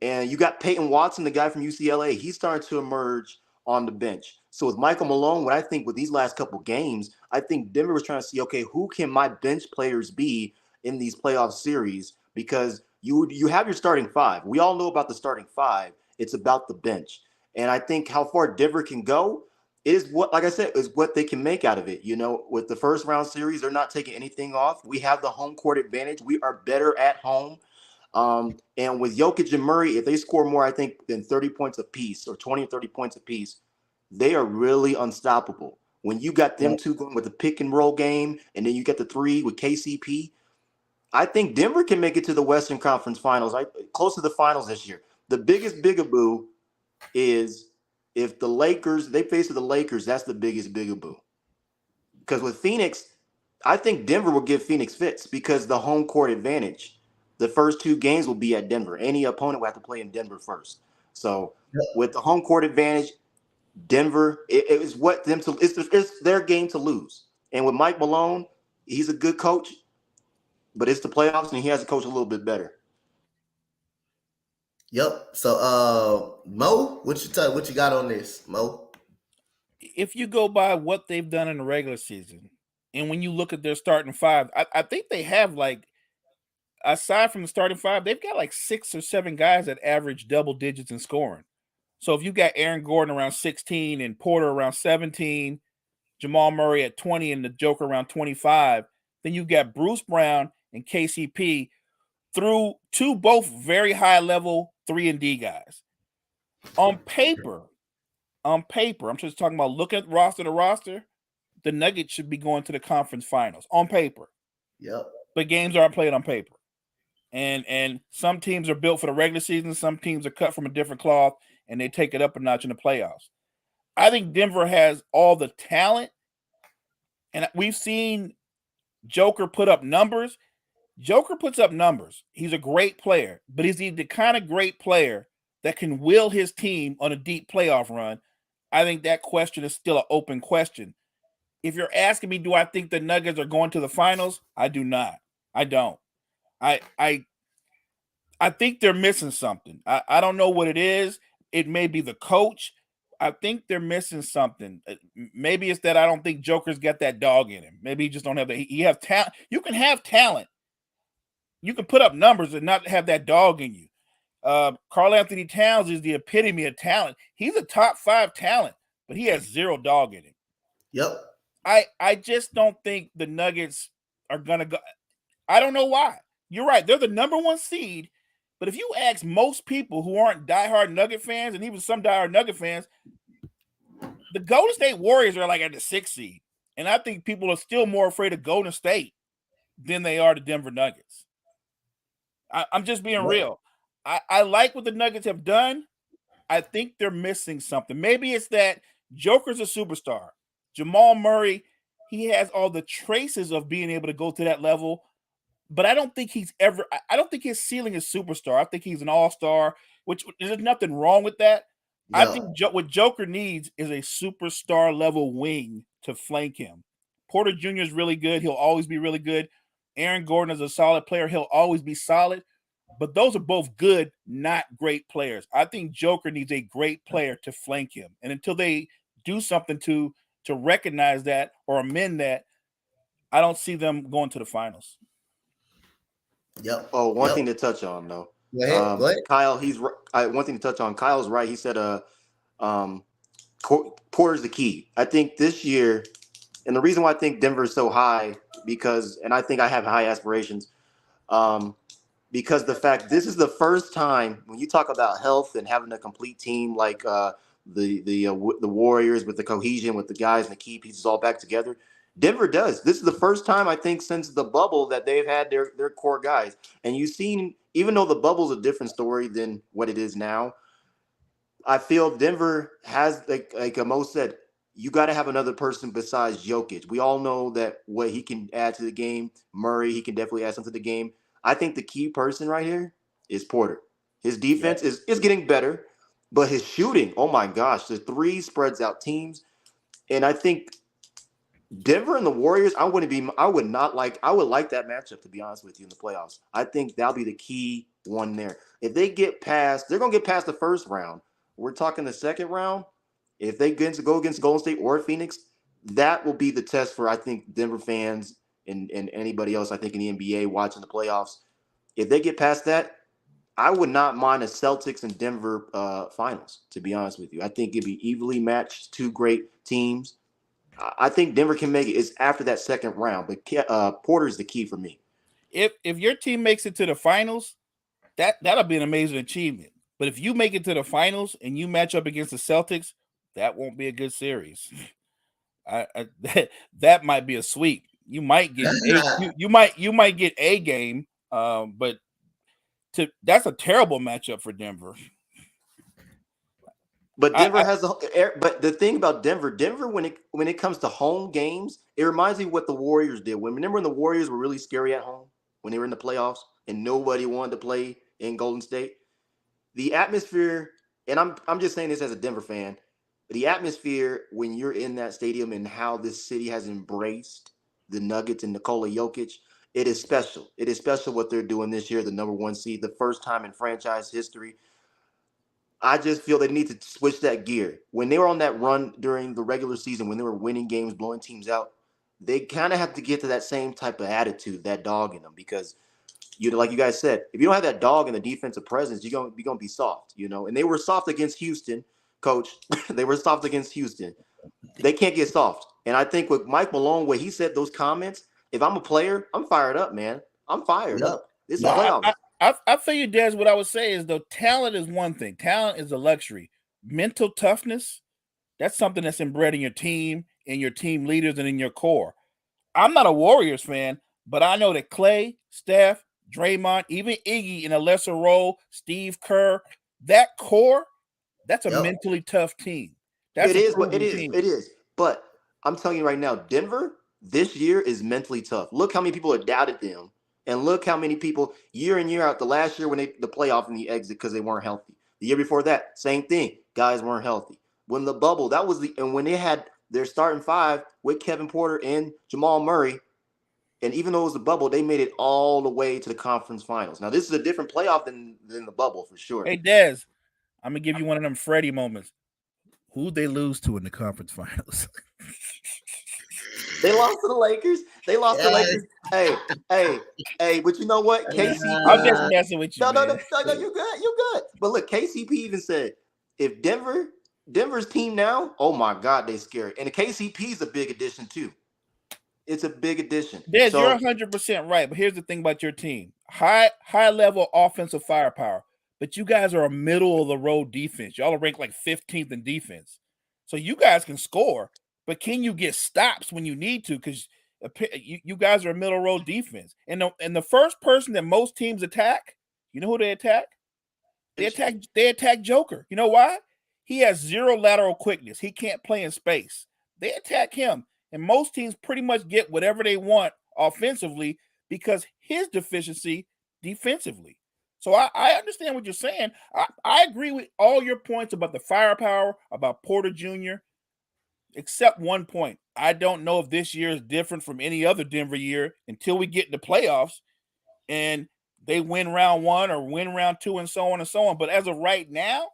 And you got Peyton Watson, the guy from UCLA. He's starting to emerge on the bench. So with Michael Malone, what I think with these last couple games, I think Denver was trying to see, okay, who can my bench players be in these playoff series? Because you have your starting 5. We all know about the starting 5. It's about the bench. And I think how far Denver can go is what, like I said, is what they can make out of it. You know, with the first round series, they're not taking anything off. We have the home court advantage. We are better at home. And with Jokic and Murray, if they score more, I think, than 30 points apiece or 20 or 30 points apiece, they are really unstoppable. When you got them two going with the pick and roll game, and then you get the 3 with KCP, I think Denver can make it to the Western Conference Finals, close to the finals this year. The biggest bigaboo is if the Lakers, they face the Lakers, that's the biggest bigaboo. Because with Phoenix, I think Denver will give Phoenix fits because the home court advantage. The first 2 games will be at Denver. Any opponent will have to play in Denver first. So with the home court advantage, Denver, it's their game to lose. And with Mike Malone, he's a good coach. But it's the playoffs, and he has to coach a little bit better. Yep. So, Mo, what you got on this, Mo? if you go by what they've done in the regular season, and when you look at their starting five, I think they have like, aside from the starting five, they've got like 6 or 7 guys that average double digits in scoring. So if you got Aaron Gordon around 16 and Porter around 17, Jamal Murray at 20 and the Joker around 25, then you got Bruce Brown and KCP through two both very high level 3-and-D guys. On paper, I'm just talking about looking at roster to roster, the Nuggets should be going to the conference finals on paper. Yep. But games aren't played on paper. And some teams are built for the regular season, some teams are cut from a different cloth, and they take it up a notch in the playoffs. I think Denver has all the talent, and we've seen Joker put up numbers. Joker puts up numbers. He's a great player, but is he the kind of great player that can will his team on a deep playoff run? I think that question is still an open question. If you're asking me, do I think the Nuggets are going to the finals? I do not. I don't. I think they're missing something. I don't know what it is. It may be the coach. I think they're missing something. Maybe it's that I don't think Joker's got that dog in him. Maybe he just don't have that. He have talent. You can have talent. You can put up numbers and not have that dog in you. Karl Anthony Towns is the epitome of talent. He's a top 5 talent, but he has 0 dog in him. Yep. I just don't think the Nuggets are going to go. I don't know why. You're right. They're the number 1 seed. But if you ask most people who aren't diehard Nugget fans, and even some diehard Nugget fans, the Golden State Warriors are like at the 6th seed. And I think people are still more afraid of Golden State than they are the Denver Nuggets. I'm just being real. I like what the Nuggets have done. I think they're missing something. Maybe it's that Joker's a superstar. Jamal Murray, he has all the traces of being able to go to that level. But I don't think I don't think his ceiling is superstar. I think he's an all-star, which there's nothing wrong with that. Yeah. I think what Joker needs is a superstar level wing to flank him. Porter Jr. is really good. He'll always be really good. Aaron Gordon is a solid player. He'll always be solid. But those are both good, not great players. I think Joker needs a great player to flank him. And until they do something to recognize that or amend that, I don't see them going to the finals. Yep. Oh, one thing to touch on though. Go ahead. Kyle, one thing to touch on. Kyle's right. He said, Porter's the key. I think this year, and the reason why I think Denver is so high and I think I have high aspirations, because the fact this is the first time when you talk about health and having a complete team like the Warriors with the cohesion with the guys and the key pieces all back together. Denver does. This is the first time, I think, since the bubble that they've had their core guys. And you've seen, even though the bubble's a different story than what it is now, I feel Denver has, like Mo said, you got to have another person besides Jokic. We all know that what he can add to the game. Murray, he can definitely add something to the game. I think the key person right here is Porter. His defense is getting better, but his shooting, oh my gosh, the 3 spreads out teams. And I think Denver and the Warriors, I would like that matchup, to be honest with you, in the playoffs. I think that'll be the key one there. If they get past, they're going to get past the first round. We're talking the second round. If they go against Golden State or Phoenix, that will be the test for, I think, Denver fans and anybody else, I think, in the NBA watching the playoffs. If they get past that, I would not mind a Celtics and Denver finals, to be honest with you. I think it'd be evenly matched, 2 great teams. I think Denver can make it. It's after that second round, but Porter's the key for me. If your team makes it to the finals, that'll be an amazing achievement. But if you make it to the finals and you match up against the Celtics, that won't be a good series. That might be a sweep. You might get you might get a game, but that's a terrible matchup for Denver. But Denver but the thing about Denver, when it comes to home games, it reminds me of what the Warriors did. Remember when the Warriors were really scary at home when they were in the playoffs and nobody wanted to play in Golden State? The atmosphere, and I'm just saying this as a Denver fan, the atmosphere when you're in that stadium and how this city has embraced the Nuggets and Nikola Jokic, it is special. It is special what they're doing this year, the number 1 seed, the first time in franchise history. I just feel they need to switch that gear. When they were on that run during the regular season, when they were winning games, blowing teams out, they kind of have to get to that same type of attitude, that dog in them, because like you guys said, if you don't have that dog in the defensive presence, you're gonna be soft, And they were soft against Houston, coach. They were soft against Houston. They can't get soft. And I think with Mike Malone, where he said those comments, if I'm a player, I'm fired up, man. I'm fired up. This is playoffs. I feel you, Des. What I would say is, though, talent is one thing. Talent is a luxury. Mental toughness, that's something that's inbred in your team, in your team leaders, and in your core. I'm not a Warriors fan, but I know that Clay, Steph, Draymond, even Iggy in a lesser role, Steve Kerr, that core, that's a mentally tough team. That's it is. But I'm telling you right now, Denver this year is mentally tough. Look how many people have doubted them, and look how many people year in year out. The last year when the playoff and the exit because they weren't healthy. The year before that, same thing. Guys weren't healthy. When the bubble, and when they had their starting five with Kevin Porter and Jamal Murray. And even though it was the bubble, they made it all the way to the conference finals. Now, this is a different playoff than the bubble for sure. Hey, Des, I'm going to give you one of them Freddie moments. Who'd they lose to in the conference finals? They lost to the Lakers. They lost to the Lakers. Hey, but you know what? KCP. I'm just messing with you. No, you're good. But look, KCP even said, if Denver's team now, oh my God, they scary. And the KCP is a big addition too. It's a big addition. Des, you're 100% right. But here's the thing about your team: high level offensive firepower. But you guys are a middle of the road defense. Y'all are ranked like 15th in defense. So you guys can score, but can you get stops when you need to? Because you guys are a middle road defense. And the first person that most teams attack, you know who they attack? They attack Joker. You know why? He has zero lateral quickness. He can't play in space. They attack him. And most teams pretty much get whatever they want offensively because his deficiency defensively. So I understand what you're saying. I agree with all your points about the firepower, about Porter Jr., except one point. I don't know if this year is different from any other Denver year until we get in the playoffs and they win round one or win round two and so on and so on. But as of right now,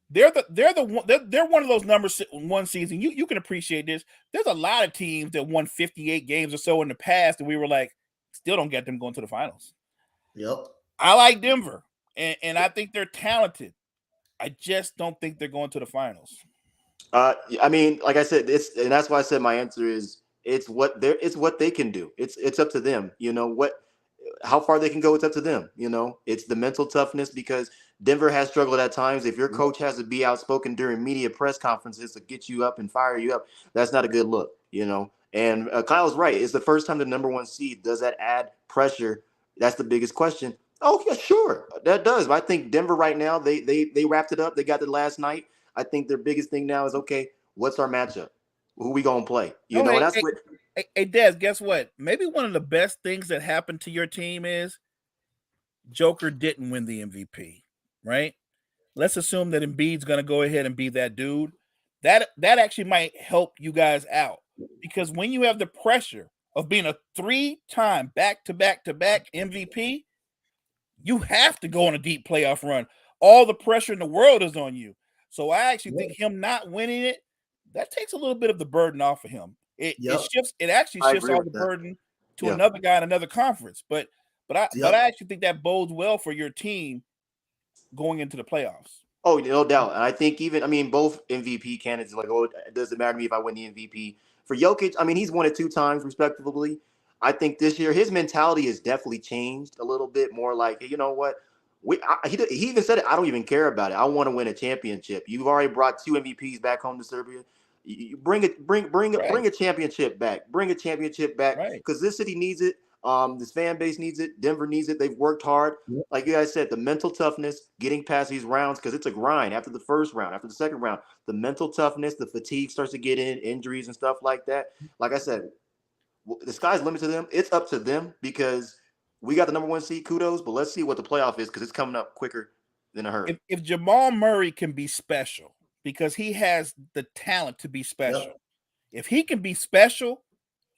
they're one of those number one season. You can appreciate this. There's a lot of teams that won 58 games or so in the past, and we were like, still don't get them going to the finals. Yep. I like Denver, and I think they're talented. I just don't think they're going to the finals. I mean, like I said, and that's why I said my answer is it's what they can do. It's up to them. How far they can go, it's up to them. It's the mental toughness because Denver has struggled at times. If your coach has to be outspoken during media press conferences to get you up and fire you up, that's not a good look, And Kyle's right. It's the first time the number one seed. Does that add pressure? That's the biggest question. Oh, yeah, sure. That does. But I think Denver right now, they wrapped it up. They got it last night. I think their biggest thing now is, okay, what's our matchup? Who we going to play? Hey, Des, guess what? Maybe one of the best things that happened to your team is Joker didn't win the MVP, right? Let's assume that Embiid's going to go ahead and be that dude. That actually might help you guys out because when you have the pressure of being a 3-time back-to-back MVP, you have to go on a deep playoff run. All the pressure in the world is on you. So I actually think him not winning it, that takes a little bit of the burden off of him. It actually shifts all the burden to another guy in another conference. But I actually think that bodes well for your team going into the playoffs. Oh, no doubt. And I think both MVP candidates like, it doesn't matter to me if I win the MVP. For Jokic, he's won it 2 times respectively. I think this year his mentality has definitely changed a little bit more like, hey, you know what? He even said it. I don't even care about it. I want to win a championship. You've already brought 2 MVPs back home to Serbia. You bring a championship back. Bring a championship back because this city needs it. This fan base needs it. Denver needs it. They've worked hard. Yep. Like you guys said, the mental toughness, getting past these rounds, because it's a grind after the first round, after the second round. The mental toughness, the fatigue starts to get in, injuries and stuff like that. Like I said, the sky's limited to them. It's up to them because we got the number one seed, kudos, but let's see what the playoff is because it's coming up quicker than a hurry. If Jamal Murray can be special because he has the talent to be special. Yep. If he can be special,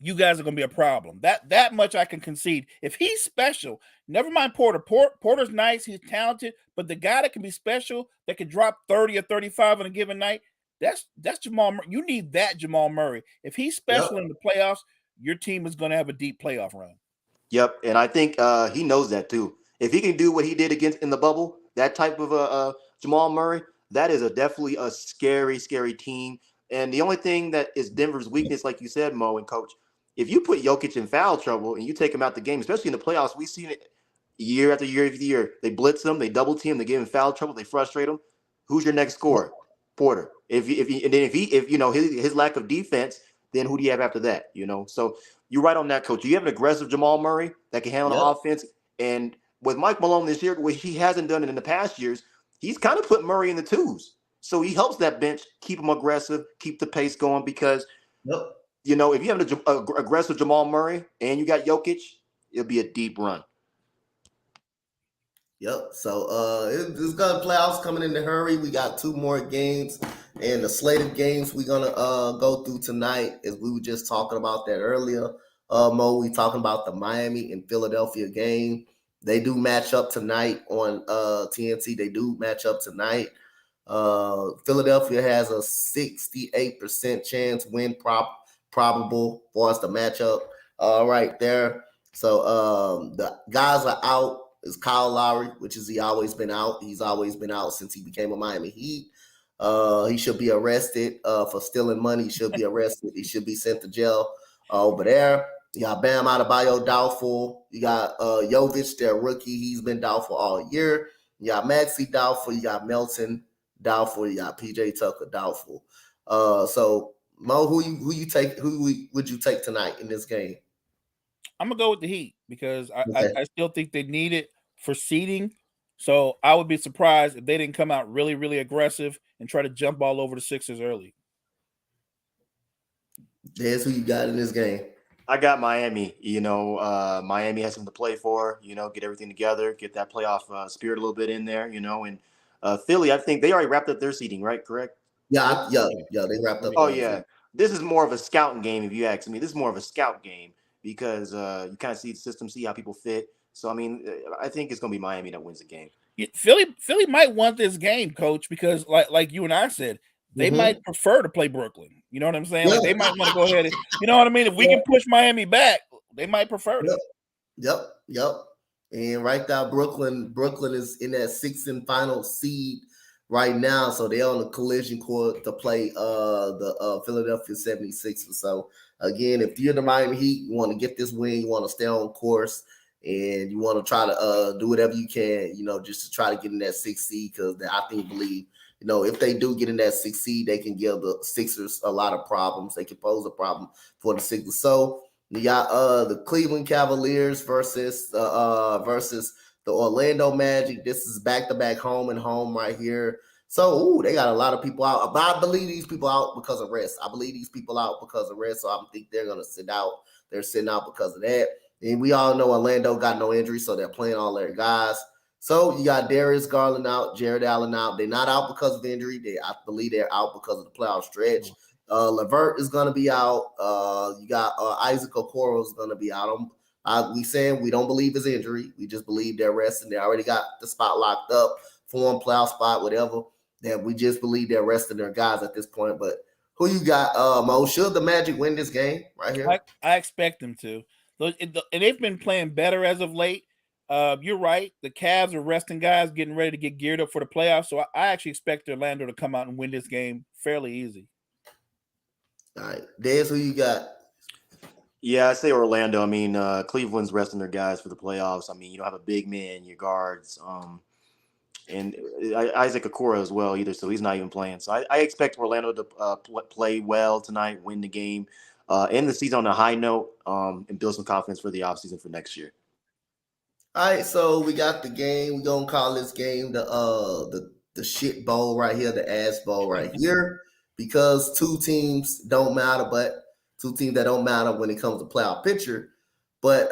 you guys are going to be a problem. That much I can concede. If he's special, never mind Porter. Porter's nice. He's talented. But the guy that can be special, that can drop 30 or 35 on a given night, that's Jamal Murray. You need that Jamal Murray. If he's special in the playoffs, your team is going to have a deep playoff run. Yep, and I think he knows that too. If he can do what he did against in the bubble, that type of Jamal Murray, that is definitely a scary, scary team. And the only thing that is Denver's weakness, like you said, Mo and Coach, if you put Jokic in foul trouble and you take him out the game, especially in the playoffs, we've seen it year after year after year. They blitz him, they double team, they give him foul trouble, they frustrate him. Who's your next scorer? Porter. If you know his lack of defense, then who do you have after that? You know, so you're right on that, Coach. You have an aggressive Jamal Murray that can handle the offense, and with Mike Malone this year, which he hasn't done it in the past years, he's kind of put Murray in the twos. So he helps that bench keep him aggressive, keep the pace going because, you know, if you have an aggressive Jamal Murray and you got Jokic, it'll be a deep run. Yep. So it's gonna playoffs coming in a hurry. We got 2 more games, and the slate of games we're gonna go through tonight, as we were just talking about that earlier. Mo, we talking about the Miami and Philadelphia game. They do match up tonight on TNT. They do match up tonight. Philadelphia has a 68% chance win probable for us to match up right there. So the guys are out. Is Kyle Lowry, which is he always been out. He's always been out since he became a Miami Heat. He should be arrested for stealing money. He should be arrested. He should be sent to jail over there. You got Bam Adebayo doubtful. You got Jovic, their rookie. He's been doubtful all year. You got Maxey doubtful. You got Melton doubtful. You got PJ Tucker doubtful. So Mo, who would you take tonight in this game? I'm gonna go with the Heat because I still think they need it for seeding. So I would be surprised if they didn't come out really, really aggressive and try to jump all over the Sixers early. There's who you got in this game. I got Miami. You know, Miami has something to play for. You know, get everything together, get that playoff spirit a little bit in there. You know, and Philly, I think they already wrapped up their seeding, right? Correct? Yeah, they wrapped up. Oh yeah, this is more of a scouting game, if you ask me. This is more of a scout game because you kind of see the system, see how people fit. So I mean, I think it's going to be Miami that wins the game. Yeah, Philly might want this game, Coach, because like you and I said, they might prefer to play Brooklyn. You know what I'm saying? Like they might want to go ahead and, you know what I mean? If we can push Miami back, they might prefer to. Yep. And right now, Brooklyn is in that 6th and final seed right now, so they're on the collision court to play the Philadelphia 76ers. So again, if you're the Miami Heat, you want to get this win, you want to stay on course, and you want to try to do whatever you can, you know, just to try to get in that 6th seed, because I believe, you know, if they do get in that 6th seed, they can give the Sixers a lot of problems. They can pose a problem for the Sixers. So you got the Cleveland Cavaliers versus the Orlando Magic. This is back-to-back home and home right here. So, they got a lot of people out. But I believe these people out because of rest. So I think they're going to sit out. They're sitting out because of that. And we all know Orlando got no injury, so they're playing all their guys. So, you got Darius Garland out, Jared Allen out. They're not out because of injury. I believe they're out because of the playoff stretch. LeVert is going to be out. You got Isaac Okoro is going to be out. We saying we don't believe his injury. We just believe they're resting. They already got the spot locked up for one playoff spot, whatever. That we just believe they're resting their guys at this point. But who you got, Mo? Should the Magic win this game right here? I expect them to. And they've been playing better as of late. You're right. The Cavs are resting guys, getting ready to get geared up for the playoffs. So I actually expect Orlando to come out and win this game fairly easy. All right. Des, who you got? Yeah, I say Orlando. I mean, Cleveland's resting their guys for the playoffs. I mean, you don't have a big man, your guards, and Isaac Okoro as well either, so he's not even playing. So I expect Orlando to play well tonight, win the game, end the season on a high note, and build some confidence for the offseason for next year. All right, so we got the game. We're going to call this game the shit bowl right here, the ass bowl right here, because 2 teams don't matter, but 2 teams that don't matter when it comes to playoff picture. But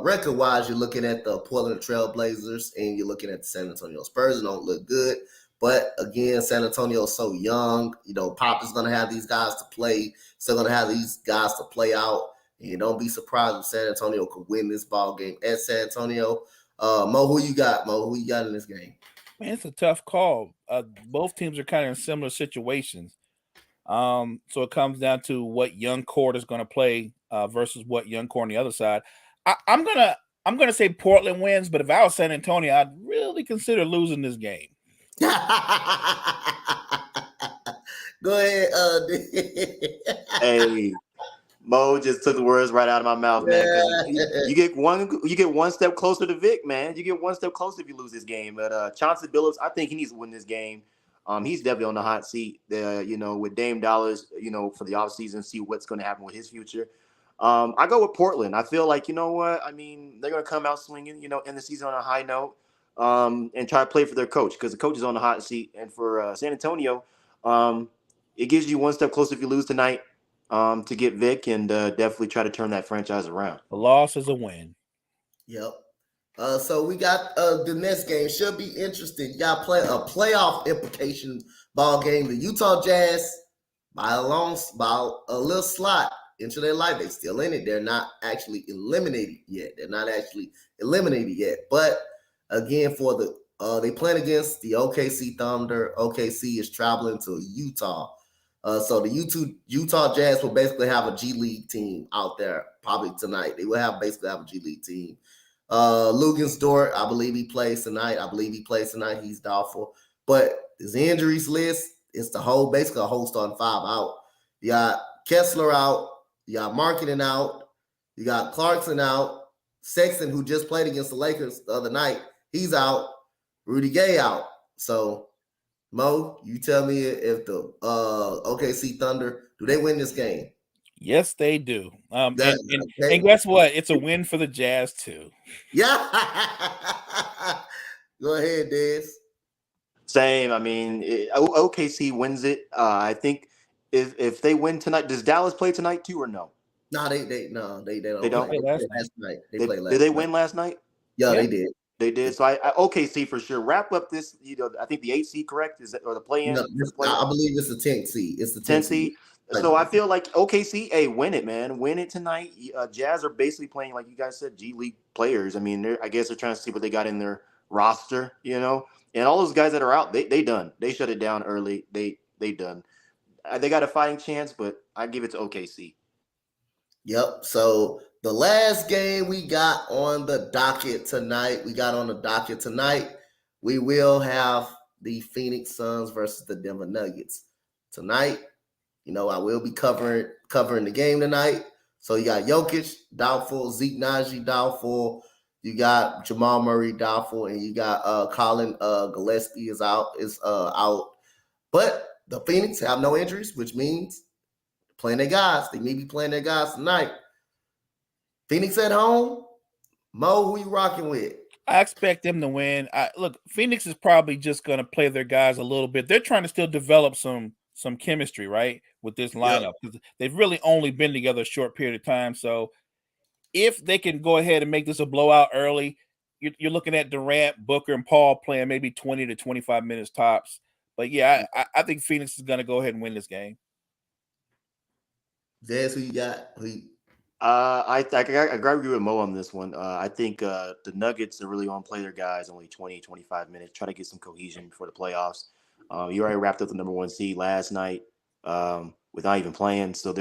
record-wise, you're looking at the Portland Trail Blazers and you're looking at the San Antonio Spurs. It don't look good. But, again, San Antonio is so young. You know, Pop is going to have these guys to play. Still going to have these guys to play out. And don't be surprised if San Antonio could win this ball game at San Antonio. Mo, who you got? Mo, who you got in this game? Man, it's a tough call. Both teams are kind of in similar situations. So it comes down to what young court is going to play versus what young court on the other side. I'm gonna say Portland wins, but if I was San Antonio, I'd really consider losing this game. Go ahead. Hey, Mo just took the words right out of my mouth, man. 'Cause you get one step closer to Vic, man. You get one step closer if you lose this game. But Chauncey Billups, I think he needs to win this game. He's definitely on the hot seat. With Dame Dollars, for the offseason, see what's going to happen with his future. I go with Portland. I feel like, you know what? I mean, they're going to come out swinging, in the season on a high note, and try to play for their coach because the coach is on the hot seat. And for San Antonio, it gives you one step closer if you lose tonight to get Vic and definitely try to turn that franchise around. A loss is a win. Yep. So we got the next game. Should be interesting. You got a playoff implication ball game. The Utah Jazz, by a little slot into their life, they're still in it. They're not actually eliminated yet. But again, they playing against the OKC Thunder. OKC is traveling to Utah. So the Utah Jazz will basically have a G League team out there probably tonight. They will basically have a G League team. Lugens Dort, I believe he plays tonight. He's doubtful. But his injuries list is basically a whole starting five out. You got Kessler out. You got Markkanen out. You got Clarkson out. Sexton, who just played against the Lakers the other night, he's out. Rudy Gay out. So, Mo, you tell me if the OKC Thunder, do they win this game? Yes, they do. And guess what? It's a win for the Jazz too. Yeah. Go ahead, Dez. Same. I mean, OKC wins it. I think if they win tonight, does Dallas play tonight too or no? No, they don't. They don't play last night. They played last Did they night. win last night? Yeah, they did. They did. So I OKC for sure. Wrap up this. I think the 8 seed, correct? Is that or the play-in? No, I believe it's the 10th seed. It's the 10th seed. So I feel like OKC, hey, win it, man. Win it tonight. Jazz are basically playing, like you guys said, G League players. I mean, I guess they're trying to see what they got in their roster, And all those guys that are out, they done. They shut it down early. They done. They got a fighting chance, but I give it to OKC. Yep. So the last game we got on the docket tonight, we will have the Phoenix Suns versus the Denver Nuggets. Tonight, I will be covering the game tonight. So you got Jokic, doubtful, Zeke Naji, doubtful. You got Jamal Murray, doubtful, and you got Colin Gillespie is out. But the Phoenix have no injuries, which means playing their guys. They may be playing their guys tonight. Phoenix at home. Mo, who you rocking with? I expect them to win. Look, Phoenix is probably just going to play their guys a little bit. They're trying to still develop some chemistry, right, with this lineup because they've really only been together a short period of time. So if they can go ahead and make this a blowout early, you're looking at Durant, Booker, and Paul playing maybe 20 to 25 minutes tops. But yeah, I think Phoenix is going to go ahead and win this game. Des, who you got? I agree with Mo on this one. I think the Nuggets are really going to play their guys only 20, 25 minutes, try to get some cohesion before the playoffs. You already wrapped up the number 1 seed last night without even playing. So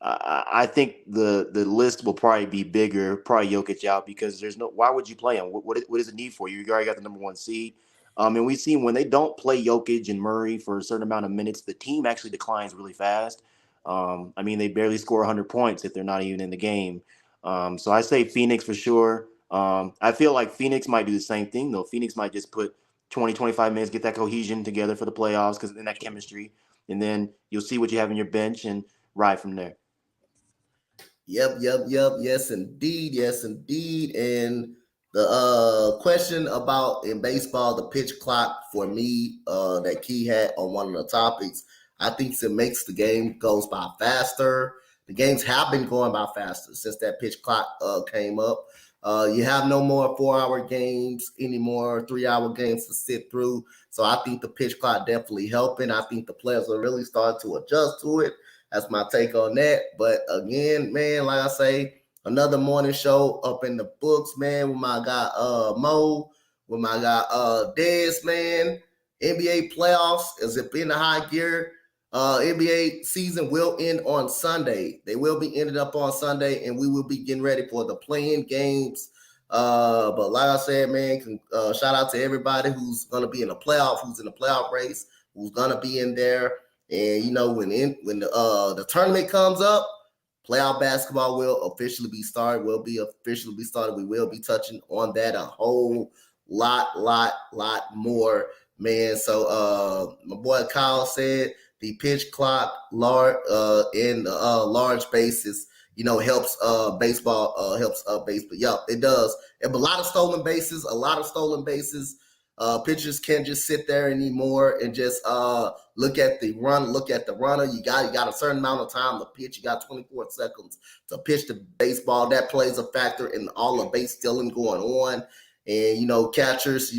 I think the list will probably be bigger, probably Jokic out because why would you play him? What is the need for you? You already got the number 1 seed. And we've seen when they don't play Jokic and Murray for a certain amount of minutes, the team actually declines really fast. I mean, they barely score 100 points if they're not even in the game. So I say Phoenix for sure. I feel like Phoenix might do the same thing, though. Phoenix might just put 20, 25 minutes, get that cohesion together for the playoffs because in that chemistry. And then you'll see what you have in your bench and ride from there. Yep. Yes, indeed. And the question about in baseball, the pitch clock for me that Key had on one of the topics, I think it makes the game goes by faster. The games have been going by faster since that pitch clock came up. You have no more 4-hour games anymore, 3-hour games to sit through. So I think the pitch clock definitely helping. I think the players are really starting to adjust to it That's my take on that. But again, man, like I say, another morning show up in the books, man, with my guy Mo, with my guy Dez, man. NBA playoffs is up in the high gear. NBA season will end on Sunday. They will be ended up on Sunday, and we will be getting ready for the play-in games. But like I said, man, shout out to everybody who's gonna be in the playoff, who's in the playoff race, who's gonna be in there. And you know, when the tournament comes up, playoff basketball will officially be started. We will be touching on that a whole lot more, man. So my boy Kyle said the pitch clock large in large bases, you know, helps baseball. Yup, it does. And a lot of stolen bases. Pitchers can't just sit there anymore and just look at the runner. You got a certain amount of time to pitch. You got 24 seconds to pitch the baseball. That plays a factor in all the base stealing going on. And you know, catchers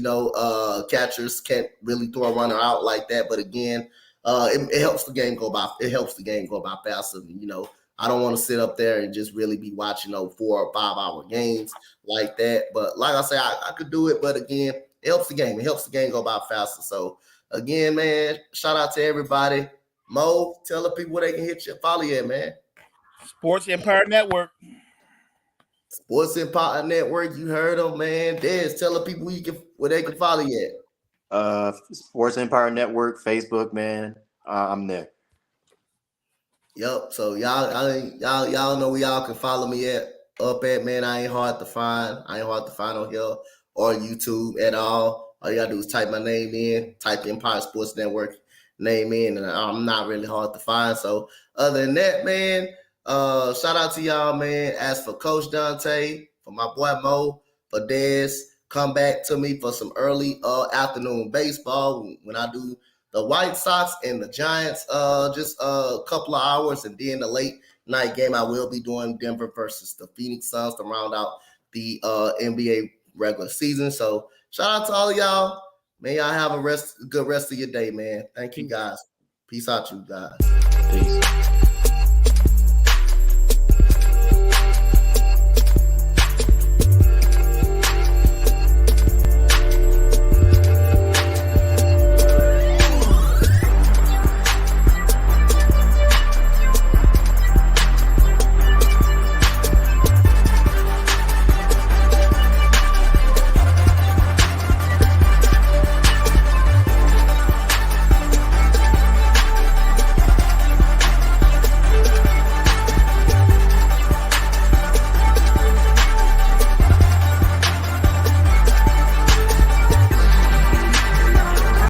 can't really throw a runner out like that. But again, it helps the game go by. It helps the game go by faster. You know, I don't want to sit up there and just really be watching 4 or 5 hour games like that. But like I say, I could do it. But again, it helps the game. It helps the game go by faster. So again, man, shout out to everybody. Mo, tell the people where they can hit you, follow you at, man. Sports Empire Network. Sports Empire Network. You heard them, man. Des, tell the people where they can follow you at. Sports Empire Network, Facebook, man. I'm there. Yep. So y'all know where y'all can follow me at. Man. I ain't hard to find. On here or YouTube at all. All you gotta do is type my name in, type Empire Sports Network name in, and I'm not really hard to find. So other than that, man, shout out to y'all, man. As for Coach Dante, for my boy Mo, for Dez, come back to me for some early afternoon baseball when I do the White Sox and the Giants, just a couple of hours, and then the late night game I will be doing Denver versus the Phoenix Suns to round out the NBA regular season. So shout out to all of y'all. May y'all have a good rest of your day, man. Thank you guys. Peace out, you guys. Peace.